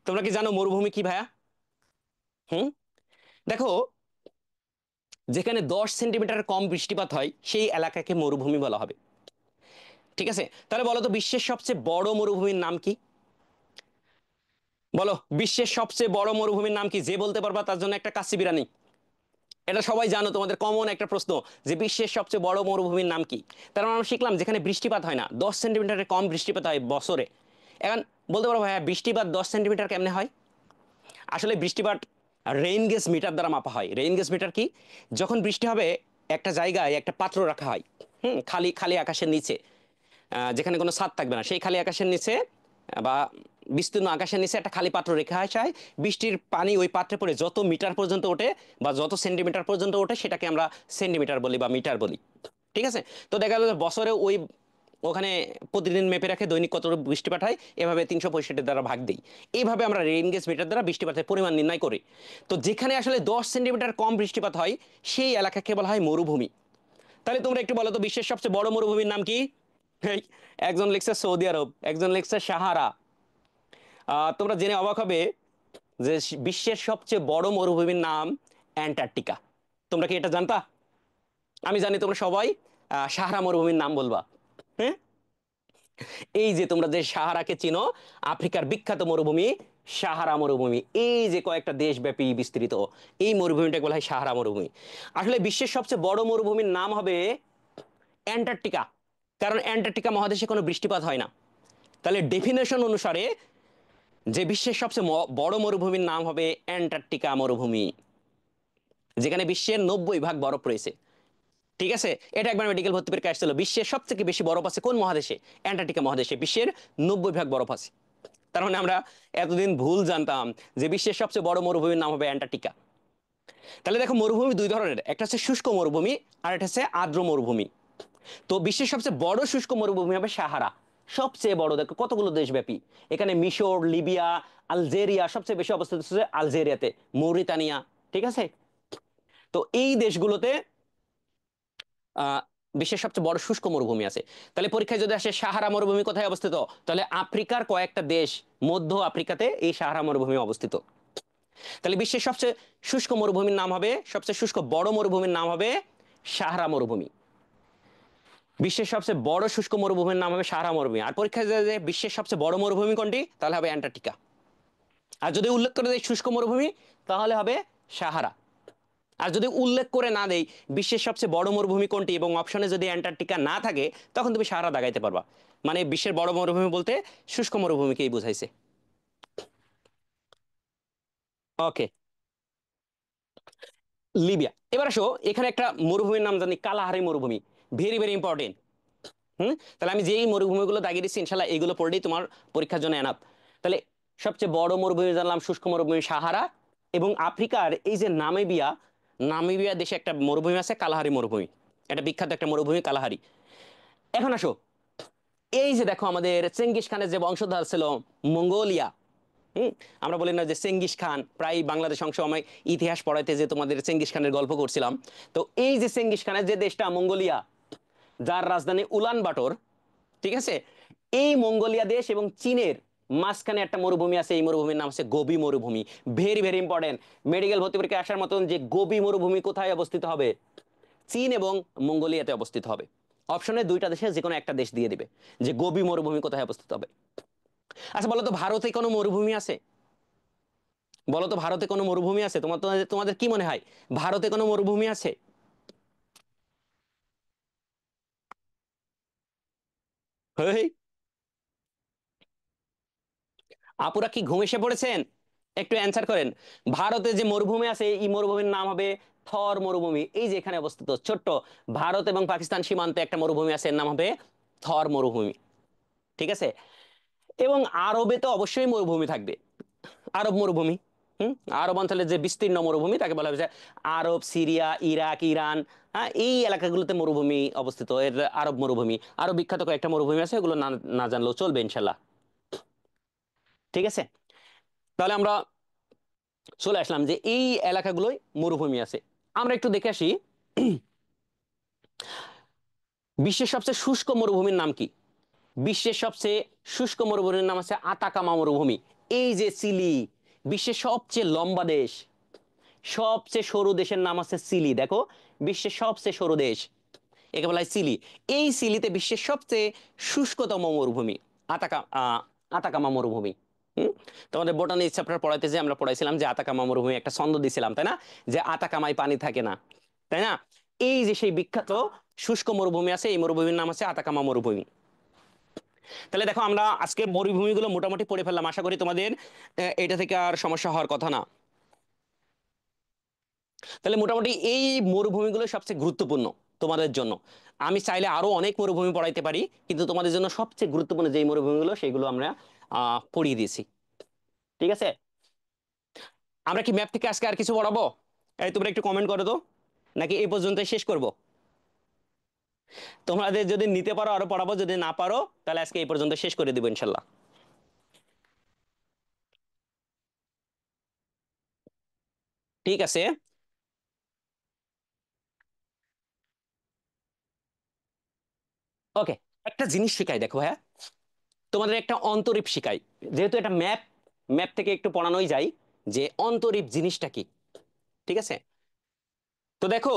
তোমরা কি জানো মরুভূমি কি ভাইয়া? হুম। দেখো, যেখানে 10 সেন্টিমিটার কম বৃষ্টিপাত হয় সেই এলাকাকে মরুভূমি বলা হবে। ঠিক আছে, তাহলে বলো তো বিশ্বের সবচেয়ে বড় মরুভূমির নাম কি? বলো, বিশ্বের সবচেয়ে বড় মরুভূমির নাম কি? যে বলতে পারবা তার জন্য একটা কাচ্চি বিরিয়ানি। এটা সবাই জানো, তোমাদের কমন একটা প্রশ্ন, যে বিশ্বের সবচেয়ে বড় মরুভূমির নাম কি। তার মানে আমরা শিখলাম যেখানে বৃষ্টিপাত হয় না, 10 সেন্টিমিটারের কম বৃষ্টিপাত হয় বছরে। এখন বলতে পারো ভাইয়া বৃষ্টিপাত 10 সেন্টিমিটার কেমনে হয়? আসলে বৃষ্টিপাত রেইন গেজ মিটার দ্বারা মাপা হয়। রেইন গেজ মিটার কি? যখন বৃষ্টি হবে একটা জায়গায় একটা পাত্র রাখা হয়, খালি খালি আকাশের নিচে, যেখানে কোনো ছাদ থাকবে না সেই খালি আকাশের নিচে, বা বিস্তীর্ণ আকাশের নিচে একটা খালি পাত্র রেখে আসা হয়। বৃষ্টির পানি ওই পাত্রে পড়ে যত মিটার পর্যন্ত ওঠে বা যত সেন্টিমিটার পর্যন্ত ওঠে সেটাকে আমরা সেন্টিমিটার বলি বা মিটার বলি। ঠিক আছে। তো দেখা গেল বছরে ওই ওখানে প্রতিদিন মেপে রাখে দৈনিক কত বৃষ্টিপাত হয়, এভাবে 365 দ্বারা ভাগ দিই। এইভাবে আমরা রেইন গেজ মিটার দ্বারা বৃষ্টিপাতের পরিমাণ নির্ণয় করি। তো যেখানে আসলে 10 সেন্টিমিটার কম বৃষ্টিপাত হয় সেই এলাকাকে বলা হয় মরুভূমি। তাহলে তোমরা একটু বলো তো বিশ্বের সবচেয়ে বড় মরুভূমির নাম কি? এই, একজন লিখছে সৌদি আরব, একজন লিখছে সাহারা। তোমরা জেনে অবাক হবে যে বিশ্বের সবচেয়ে বড় মরুভূমির নাম অ্যান্টার্কটিকা। তোমরা কি এটা জানতা? আমি জানি তোমরা সবাই সাহারা মরুভূমির নাম বলবা। হ্যাঁ, এই যে তোমরা যে সাহারাকে চিনো, আফ্রিকার বিখ্যাত মরুভূমি সাহারা মরুভূমি, এই যে কয়েকটা দেশব্যাপী বিস্তৃত, এই মরুভূমিটাকে বলা হয় সাহারা মরুভূমি। আসলে বিশ্বের সবচেয়ে বড় মরুভূমির নাম হবে অ্যান্টার্কটিকা, কারণ অ্যান্টার্কটিকা মহাদেশে কোনো বৃষ্টিপাত হয় না। তাহলে ডেফিনেশন অনুসারে যে বিশ্বের সবচেয়ে বড় মরুভূমির নাম হবে অ্যান্টার্কটিকা মরুভূমি, যেখানে বিশ্বের 90 ভাগ বরফ রয়েছে। ঠিক আছে, এটা একবার মেডিকেল ভর্তি পরীক্ষা আসছিল, বিশ্বের সবথেকে বেশি বরফ আছে কোন মহাদেশে? অ্যান্টার্কটিকা মহাদেশে, বিশ্বের 90 ভাগ বরফ আছে। তার মানে আমরা এতদিন ভুল জানতাম যে বিশ্বের সবচেয়ে বড় মরুভূমির নাম হবে অ্যান্টার্কটিকা। তাহলে দেখো মরুভূমি দুই ধরনের, একটা হচ্ছে শুষ্ক মরুভূমি আর একটা হচ্ছে আর্দ্র মরুভূমি। তো বিশ্বের সবচেয়ে বড় শুষ্ক মরুভূমি হবে সাহারা, সবচেয়ে বড়। দেখো কতগুলো দেশব্যাপী, এখানে মিশর, লিবিয়া, আলজেরিয়া, সবচেয়ে বেশি অবস্থিত হচ্ছে আলজেরিয়াতে, মৌরিতানিয়া। ঠিক আছে। তো এই দেশগুলোতে আহ বিশ্বের সবচেয়ে বড় শুষ্ক মরুভূমি আছে। তাহলে পরীক্ষায় যদি আসে সাহারা মরুভূমি কোথায় অবস্থিত, তাহলে আফ্রিকার কয়েকটা দেশ, মধ্য আফ্রিকাতে এই সাহারা মরুভূমি অবস্থিত। তাহলে বিশ্বের সবচেয়ে শুষ্ক মরুভূমির নাম হবে, সবচেয়ে শুষ্ক বড় মরুভূমির নাম হবে সাহারা মরুভূমি। বিশ্বের সবচেয়ে বড় শুষ্ক মরুভূমির নাম হবে সাহারা মরুভূমি। আর পরীক্ষায় যদি বিশ্বের সবচেয়ে বড় মরুভূমি কোনটি, তাহলে হবে অ্যান্টার্কটিকা। আর যদি উল্লেখ করে দেয় শুষ্ক মরুভূমি, তাহলে হবে সাহারা। আর যদি উল্লেখ করে না দেই বিশ্বের সবচেয়ে বড় মরুভূমি কোনটি এবং অপশনে যদি অ্যান্টার্কটিকা না থাকে, তখন তুমি সাহারা দাগাইতে পারবা। মানে বিশ্বের বড় মরুভূমি বলতে শুষ্ক মরুভূমিকেই বুঝাইছে। ওকে, লিবিয়া। এবার আসো, এখানে একটা মরুভূমির নাম জানি কালাহারি মরুভূমি, ভেরি ভেরি ইম্পর্টেন্ট। তাহলে আমি যেই মরুভূমিগুলো দাগিয়ে দিচ্ছি ইনশাল্লাহ এগুলো পড়লেই তোমার পরীক্ষার জন্য এনাফ। তাহলে সবচেয়ে বড় মরুভূমি জানলাম শুষ্ক মরুভূমি সাহারা, এবং আফ্রিকার এই যে নামিবিয়া, নামিবিয়া দেশে একটা মরুভূমি আছে কালাহারি মরুভূমি, এটা বিখ্যাত একটা মরুভূমি কালাহারি। এখন আসো, এই যে দেখো আমাদের চেঙ্গিস খানের যে বংশধর ছিল মঙ্গোলিয়া। হুম আমরা বলি না যে চেঙ্গিস খান, প্রায় বাংলাদেশ অংশ আমি ইতিহাস পড়াইতে যে তোমাদের চেঙ্গিস খানের গল্প করছিলাম। তো এই যে চেঙ্গিস খানের যে দেশটা মঙ্গোলিয়া, যার রাজধানী উলান বাটোর। ঠিক আছে, এই মঙ্গোলিয়া দেশ এবং চীনের মাঝখানে একটা মরুভূমি আছে, এই মরুভূমির নাম আছে গোবি মরুভূমি। ভেরি ভেরি ইম্পর্টেন্ট, মেডিকেল ভর্তি পরীক্ষায় আসার মতন, যে গোবি মরুভূমি কোথায় অবস্থিত হবে? চীন এবং মঙ্গোলিয়াতে অবস্থিত হবে। অপশনে দুইটা দেশে যে কোনো একটা দেশ দিয়ে দিবে যে গোবি মরুভূমি কোথায় অবস্থিত হবে। আচ্ছা বলো তো ভারতে কোনো মরুভূমি আছে? বলো তো ভারতে কোনো মরুভূমি আছে? তোমাদের তোমাদের কি মনে হয়, ভারতে কোনো মরুভূমি আছে? হেই, আপুরা কি ঘুম এসে পড়েছেন? একটু অ্যান্সার করেন। ভারতে যে মরুভূমি আছে এই মরুভূমির নাম হবে থর মরুভূমি। এই যে এখানে অবস্থিত ছোট্ট ভারত এবং পাকিস্তান সীমান্তে একটা মরুভূমি আছে, এর নাম হবে থর মরুভূমি। ঠিক আছে। এবং আরবে তো অবশ্যই মরুভূমি থাকবে, আরব মরুভূমি। হুম। আরব অঞ্চলের যে বিস্তীর্ণ মরুভূমি তাকে বলা হয়েছে আরব, সিরিয়া, ইরাক, ইরান। হ্যাঁ, এই এলাকাগুলোতে মরুভূমি অবস্থিত, এর আরব মরুভূমি। আরো বিখ্যাত কয়েকটা মরুভূমি আছে, ওগুলো না না জানলেও চলবে ইনশাল্লাহ। ঠিক আছে, তাহলে আমরা চলে আসলাম যে এই এলাকাগুলোই মরুভূমি আছে। আমরা একটু দেখে আসি বিশ্বের সবচেয়ে শুষ্ক মরুভূমির নাম কি। বিশ্বের সবচেয়ে শুষ্ক মরুভূমির নাম আছে আতাকামা মরুভূমি। এই যে চিলি, বিশ্বের সবচেয়ে লম্বা দেশ, সবচেয়ে সরু দেশের নাম আছে চিলি। দেখো, বিশ্বের সবচেয়ে সরু দেশ, একে বলা হয় চিলি। এই চিলিতে বিশ্বের সবচেয়ে শুষ্কতম মরুভূমি আতাকামা মরুভূমি। হুম। তোমাদের বোটানি চ্যাপ্টার পড়াইতে যে আমরা পড়াইছিলাম যে আতাকামা মরুভূমি একটা ছন্দ দিছিলাম, তাই না, যে আতাকামায় পানি থাকে না, তাই না। এই যে সেই বিখ্যাত শুষ্ক মরুভূমি আছে, এই মরুভূমির নাম আছে আতাকামা মরুভূমি। তাহলে দেখো, আমরা আজকের মরুভূমিগুলো মোটামুটি পড়ে ফেললাম। আশা করি তোমাদের এটা থেকে আর সমস্যা হওয়ার কথা না। তাহলে মোটামুটি এই মরুভূমিগুলো সবচেয়ে গুরুত্বপূর্ণ তোমাদের জন্য। আমি চাইলে আরো অনেক মরুভূমি পড়াইতে পারি, কিন্তু তোমাদের জন্য সবচেয়ে গুরুত্বপূর্ণ যেই মরুভূমিগুলো সেগুলো আমরা পড়িয়ে দিয়েছি। ঠিক আছে, আমরা কি ম্যাপ থেকে আজকে আর কিছু পড়াবো? এই তোমরা একটু কমেন্ট করো তো, নাকি এই পর্যন্ত শেষ করব? তোমাদের যদি নিতে পারো আরো পড়াবো, যদি না পারো তাহলে আজকে এই পর্যন্ত শেষ করে দিব ইনশাল্লাহ। ঠিক আছে। ওকে, একটা জিনিস শিখাই দেখো, হ্যাঁ, তোমাদের একটা অন্তরীপ শিখাই। যেহেতু এটা ম্যাপ, ম্যাপ থেকে একটু পড়ানোই যায় যে অন্তরীপ জিনিসটা কি। ঠিক আছে, তো দেখো,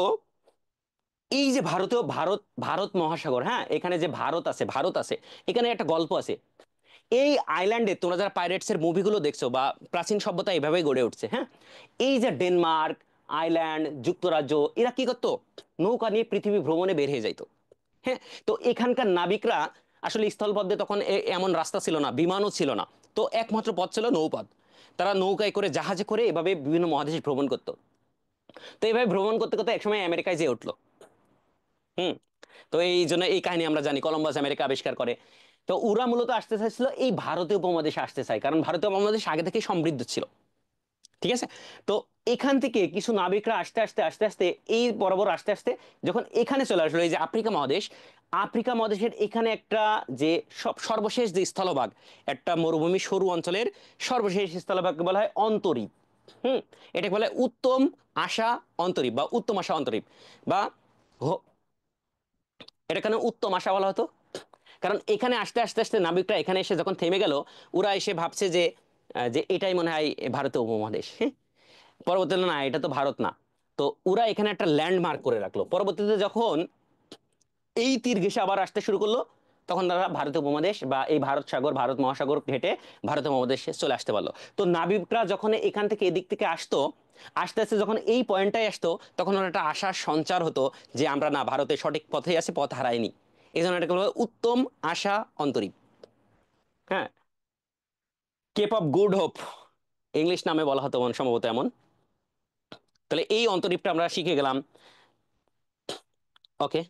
এই যে ভারতীয় ভারত, ভারত মহাসাগর, হ্যাঁ, এখানে যে ভারত আছে, ভারত আছে, এখানে একটা গল্প আছে। এই আইল্যান্ডে তোমরা যারা পাইরেটস এর মুভিগুলো দেখছো, বা প্রাচীন সভ্যতা এইভাবেই গড়ে উঠছে, হ্যাঁ। এই যে ডেনমার্ক, আইল্যান্ড, যুক্তরাজ্য, এরা কি করতো, নৌকা নিয়ে পৃথিবী ভ্রমণে বের হয়ে যাইতো। হ্যাঁ, তো এখানকার নাবিকরা আসলে স্থলপথে তখন এমন রাস্তা ছিল না, বিমানও ছিল না, তো একমাত্র পথ ছিল নৌপথ। তারা নৌকায় করে, জাহাজে করে এভাবে বিভিন্ন মহাদেশ ভ্রমণ করতো। তো এইভাবে ভ্রমণ করতে করতে একসময় আমেরিকায় যেয়ে উঠলো। হুম। তো এই জন্য এই কাহিনী আমরা জানি, কলম্বাস আমেরিকা আবিষ্কার করে। তো ওরা মূলত আসতে চাইছিল এই ভারতীয় উপমহাদেশে আসতে চায়, কারণ ভারতীয় উপমহাদেশ আগে থেকেই সমৃদ্ধ ছিল। ঠিক আছে, তো এখান থেকে কিছু নাবিকরা আস্তে আস্তে আস্তে আস্তে এই বরাবর আস্তে আস্তে যখন এখানে চলে আসলো, এই যে আফ্রিকা মহাদেশ, আফ্রিকা মহাদেশের এখানে একটা যে সর্বশেষ যে স্থলভাগ, একটা মরুভূমি সরু অঞ্চলের সর্বশেষ স্থলভাগকে বলা হয় অন্তরীপ। হুম। এটাকে বলা হয় উত্তম আশা অন্তরীপ, বা উত্তম আশা অন্তরীপ, বা এটা কেন উত্তম আশা বলা হতো, কারণ এখানে আসতে আস্তে আস্তে নাবিকরা এখানে এসে যখন থেমে গেল, ওরা এসে ভাবছে যে যে এটাই মনে হয় ভারতীয় উপমহাদেশ। হ্যাঁ, পরবর্তীতে না, এটা তো ভারত না। তো ওরা এখানে একটা ল্যান্ডমার্ক করে রাখলো। পরবর্তীতে যখন এই তীর ঘেঁষে আবার আসতে শুরু করলো, তখন তারা ভারতীয় উপমহাদেশ বা এই ভারত সাগর, ভারত মহাসাগর ঘেটে ভারতীয় উপমহাদেশে চলে আসতে পারলো। তো নাবিকরা যখন এখান থেকে এদিক থেকে আসতো, আস্তে আস্তে যখন এই পয়েন্টটাই আসতো, তখন ওর একটা আশার সঞ্চার হতো যে আমরা না, ভারতে সঠিক পথেই আছে, পথ হারায়নি। এই জন্য এটাকে বলা হয় উত্তম আশা অন্তরীপ। হ্যাঁ, Cape of Good Hope English নামে বলা হতো সম্ভবত এমন। তাহলে এই অন্তরীপটা আমরা শিখে গেলাম। ওকে,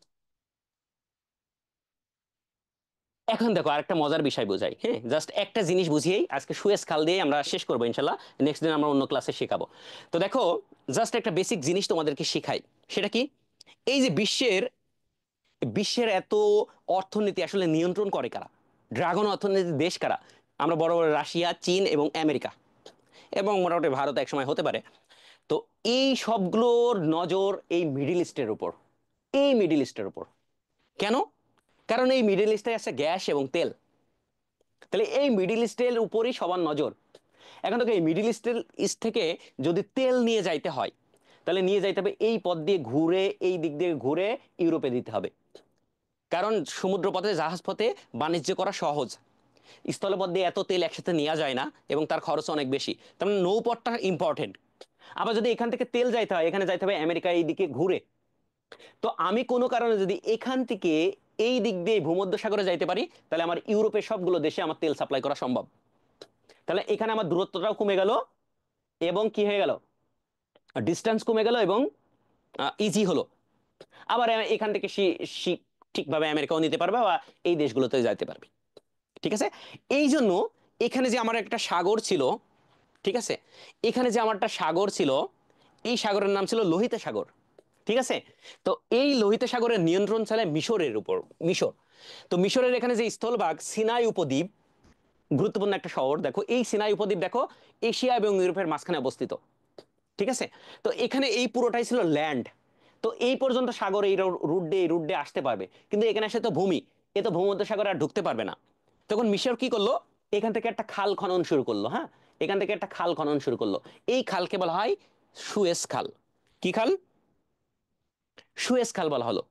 এখন দেখো আরেকটা মজার বিষয় বোঝাই, হ্যাঁ, জাস্ট একটা জিনিস বুঝিয়েই আজকে সুয়েজ খাল দিয়ে আমরা শেষ করবো ইনশাল্লাহ। নেক্সট দিন আমরা অন্য ক্লাসে শেখাবো। তো দেখো, জাস্ট একটা বেসিক জিনিস তোমাদেরকে শেখাই। সেটা কি, এই যে বিশ্বের, বিশ্বের এত অর্থনীতি আসলে নিয়ন্ত্রণ করে কারা, ড্রাগন অর্থনীতির দেশ কারা? আমরা বড় বড় রাশিয়া, চীন এবং আমেরিকা, এবং মোটামুটি ভারত একসময় হতে পারে। তো এই সবগুলোর নজর এই মিডিল ইস্টের উপর, এই মিডিল ইস্টের উপর। কেন? কারণ এই মিডিল ইস্টে আছে গ্যাস এবং তেল। তাহলে এই মিডিল ইস্টের উপরই সবার নজর। এখন দেখো, এই মিডিল ইস্টের ইস্ট থেকে যদি তেল নিয়ে যাইতে হয়, তাহলে নিয়ে যাইতে হবে এই পথ দিয়ে ঘুরে, এই দিক দিয়ে ঘুরে ইউরোপে দিতে হবে। কারণ সমুদ্র পথে, জাহাজ পথে বাণিজ্য করা সহজ, স্থলপথ দিয়ে এত তেল একসাথে নেওয়া যায় না, এবং তার খরচ অনেক বেশি। তার মানে নৌপথটা ইম্পর্টেন্ট। আবার যদি এখান থেকে তেল যাইতে হয়, এখানে যাইতে হবে আমেরিকা এই দিকে ঘুরে। তো আমি কোনো কারণে যদি এখান থেকে এই দিক দিয়ে ভূমধ্যসাগরে যাইতে পারি, তাহলে আমার ইউরোপের সবগুলো দেশে আমার তেল সাপ্লাই করা সম্ভব। তাহলে এখানে আমার দূরত্বটাও কমে গেল, এবং কি হয়ে গেল, ডিস্টেন্স কমে গেল, এবং ইজি হলো। আবার এখান থেকে ঠিকভাবে আমেরিকাও নিতে পারবে, বা এই দেশগুলোতে যাইতে পারবে। ঠিক আছে, এই জন্য এখানে যে আমার একটা সাগর ছিল, ঠিক আছে। এখানে যে আমারটা সাগর ছিল, এই সাগরের নাম ছিল লোহিত সাগর। ঠিক আছে। তো এই লোহিত সাগরের নিয়ন্ত্রণ চলে মিশরের উপর। মিশর। তো মিশরের এখানে যে স্থলভাগ সিনাই উপদ্বীপ, গুরুত্বপূর্ণ একটা শহর। দেখো এই সিনাই উপদ্বীপ দেখো এশিয়া এবং ইউরোপের মাঝখানে অবস্থিত। ঠিক আছে। তো এখানে এই পুরোটাই ছিল ল্যান্ড। তো এই পর্যন্ত সাগর এই রুট দিয়ে আসতে পারবে, কিন্তু এখানে আসে তো ভূমি, এ তো ভূমধ্য সাগর আর ঢুকতে পারবে না। তখন মিশর কি করলো, এখান থেকে একটা খাল খনন শুরু করলো। হ্যাঁ, এখান থেকে একটা খাল খনন শুরু করলো। এই খালকে বলা হয় সুয়েজ খাল। কি খাল? সুয়েজ খাল বলা হলো।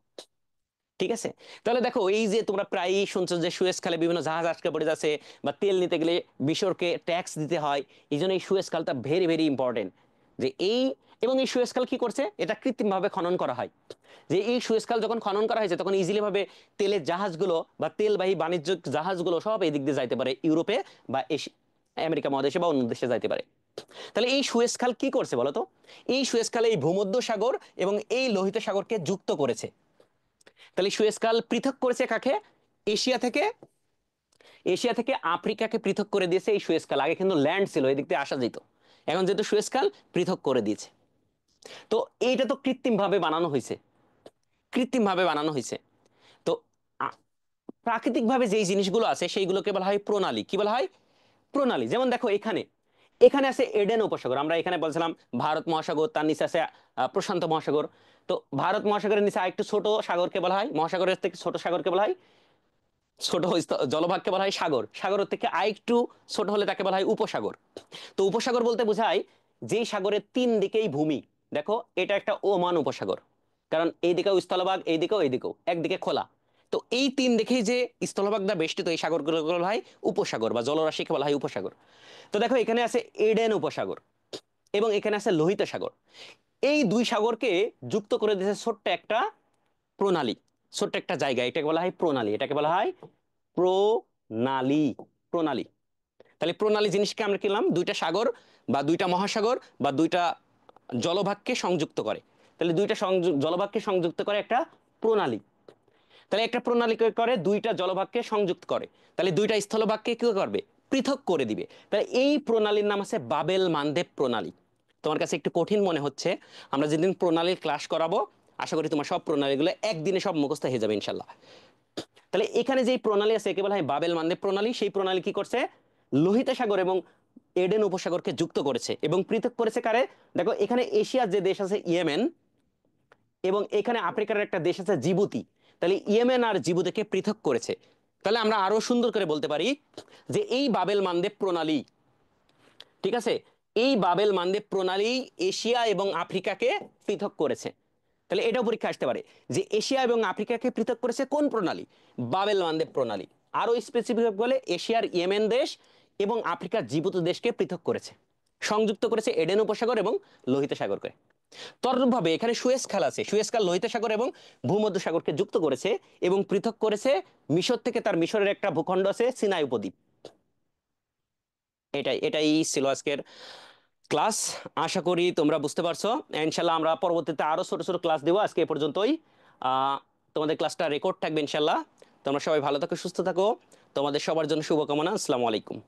ঠিক আছে। তাহলে দেখো এই যে তোমরা প্রায়ই শুনছো যে সুয়েজ খালে বিভিন্ন জাহাজ আটকে পড়ে যাচ্ছে, বা তেল নিতে গেলে মিশরকে ট্যাক্স দিতে হয়। এই জন্য এই সুয়েজ খালটা ভেরি ভেরি ইম্পর্টেন্ট। যে এই, এবং এই সুয়েজ খাল কি করছে, এটা কৃত্রিমভাবে খনন করা হয়। যে এই সুয়েজ খাল যখন খনন করা হয়েছে তখন ইজিলি ভাবে তেলের জাহাজগুলো বা তেলবাহী বাণিজ্যিক জাহাজগুলো সব এই দিক দিয়ে যাইতে পারে ইউরোপে বা আমেরিকা মহাদেশে বা অন্য দেশে যাইতে পারে। তাহলে এই সুয়েজ খাল কি করছে বলতো? এই সুয়েজ খাল এই ভূমধ্য সাগর এবং এই লোহিত সাগরকে যুক্ত করেছে। তাহলে সুয়েজ খাল পৃথক করেছে কাকে? এশিয়া থেকে। এশিয়া থেকে আফ্রিকাকে পৃথক করে দিয়েছে এই সুয়েজ খাল। আগে কিন্তু ল্যান্ড ছিল, এদিক দিয়ে আসা যেত। এখন যেহেতু সুয়েজ খাল পৃথক করে দিয়েছে, তো এইটা তো কৃত্রিম ভাবে বানানো হয়েছে। কৃত্রিম ভাবে বানানো হয়েছে। তো প্রাকৃতিক ভাবে যেই জিনিসগুলো আছে সেইগুলোকে বলা হয় প্রণালী। কি বলা হয়? প্রণালী। যেমন দেখো এখানে, এখানে আছে এডেন উপসাগর। আমরা এখানে বলছিলাম ভারত মহাসাগর, তার নিচে আছে প্রশান্ত মহাসাগর। তো ভারত মহাসাগরের নিচে আরেকটু ছোট সাগরকে বলা হয়, মহাসাগরের থেকে ছোট সাগরকে বলা হয় ছোট জলভাগকে বলা হয় সাগর। সাগরের থেকে আরেকটু ছোট হলে তাকে বলা হয় উপসাগর। তো উপসাগর বলতে বোঝায় যেই সাগরের তিন দিকেই ভূমি। দেখো এটা একটা ওমান উপসাগর, কারণ এই দিকেও স্থলভাগ, এই দিকেও এই দিকেও একদিকে খোলা। তো এই তিন দিকেই যে স্থলভাগ দ্বারা বেষ্টিত এই সাগরগুলো বলা হয় উপসাগর, বা জলরাশিকে বলা হয় উপসাগর। তো দেখো এখানে আছে এডেন উপসাগর এবং এখানে আছে লোহিত সাগর। এই দুই সাগরকে যুক্ত করে দিয়েছে ছোট্ট একটা প্রণালী, ছোট্ট একটা জায়গা। এটাকে বলা হয় প্রণালী। এটাকে বলা হয় প্রণালী। প্রণালী। তাহলে প্রণালী জিনিসকে আমরা কি বললাম? দুইটা সাগর বা দুইটা মহাসাগর বা দুইটা জলভাগকে সংযুক্ত করে। তাহলে দুইটা জলভাগকে সংযুক্ত করে একটা প্রণালী। তাহলে একটা প্রণালী কি করে? দুইটা জলভাগকে সংযুক্ত করে। তাহলে দুইটা স্থলভাগকে কি করবে? পৃথক করে দিবে। তাহলে এই প্রণালীর নাম আছে বাবেল মানদেব প্রণালী। তোমার কাছে একটু কঠিন মনে হচ্ছে, আমরা যেদিন প্রণালীর ক্লাস করাবো আশা করি তোমার সব প্রণালীগুলো একদিনে সব মুখস্থ হয়ে যাবে ইনশাল্লাহ। তাহলে এখানে যে প্রণালী আছে একে বলা হয় বাবেল মানদেব প্রণালী। সেই প্রণালী কি করছে? লোহিত সাগর এবং এডেন উপসাগরকে যুক্ত করেছে এবং পৃথক করেছে কারে? দেখো এখানে এশিয়ার যে দেশ আছে ইয়েমেন, এবং এখানে আফ্রিকার একটা দেশ আছে জিবুতি। তাহলে ইয়েমেন আর জিবুতিকে পৃথক করেছে। তাহলে আমরা আরো সুন্দর করে বলতে পারি যে এই বাবেল মানদেব প্রণালী, ঠিক আছে, এই বাবেল মানদেব প্রণালী এশিয়া এবং আফ্রিকাকে পৃথক করেছে। তাহলে এটাও পরীক্ষা আসতে পারে যে এশিয়া এবং আফ্রিকাকে পৃথক করেছে কোন প্রণালী? বাবেল মানদেব প্রণালী। আরো স্পেসিফিক বলে এশিয়ার ইয়েমেন দেশ এবং আফ্রিকার জিবুতি দেশকে পৃথক করেছে, সংযুক্ত করেছে এডেন উপসাগর এবং লোহিত সাগরকে। তদ্রূপভাবে এখানে সুয়েজ খাল আছে। সুয়েজ খাল লোহিত সাগর এবং ভূমধ্য সাগরকে যুক্ত করেছে এবং পৃথক করেছে মিশর থেকে। তার মিশরের একটা ভূখণ্ড আছে সিনাই উপদ্বীপ। এটাই এটাই ছিল আজকের ক্লাস। আশা করি তোমরা বুঝতে পারছো। ইনশাল্লাহ আমরা পরবর্তীতে আরো ছোট ছোট ক্লাস দেবো। আজকে এ পর্যন্তই। তোমাদের ক্লাসটা রেকর্ড থাকবে ইনশাল্লাহ। তোমরা সবাই ভালো থাকো, সুস্থ থাকো। তোমাদের সবার জন্য শুভকামনা। আসসালামু আলাইকুম।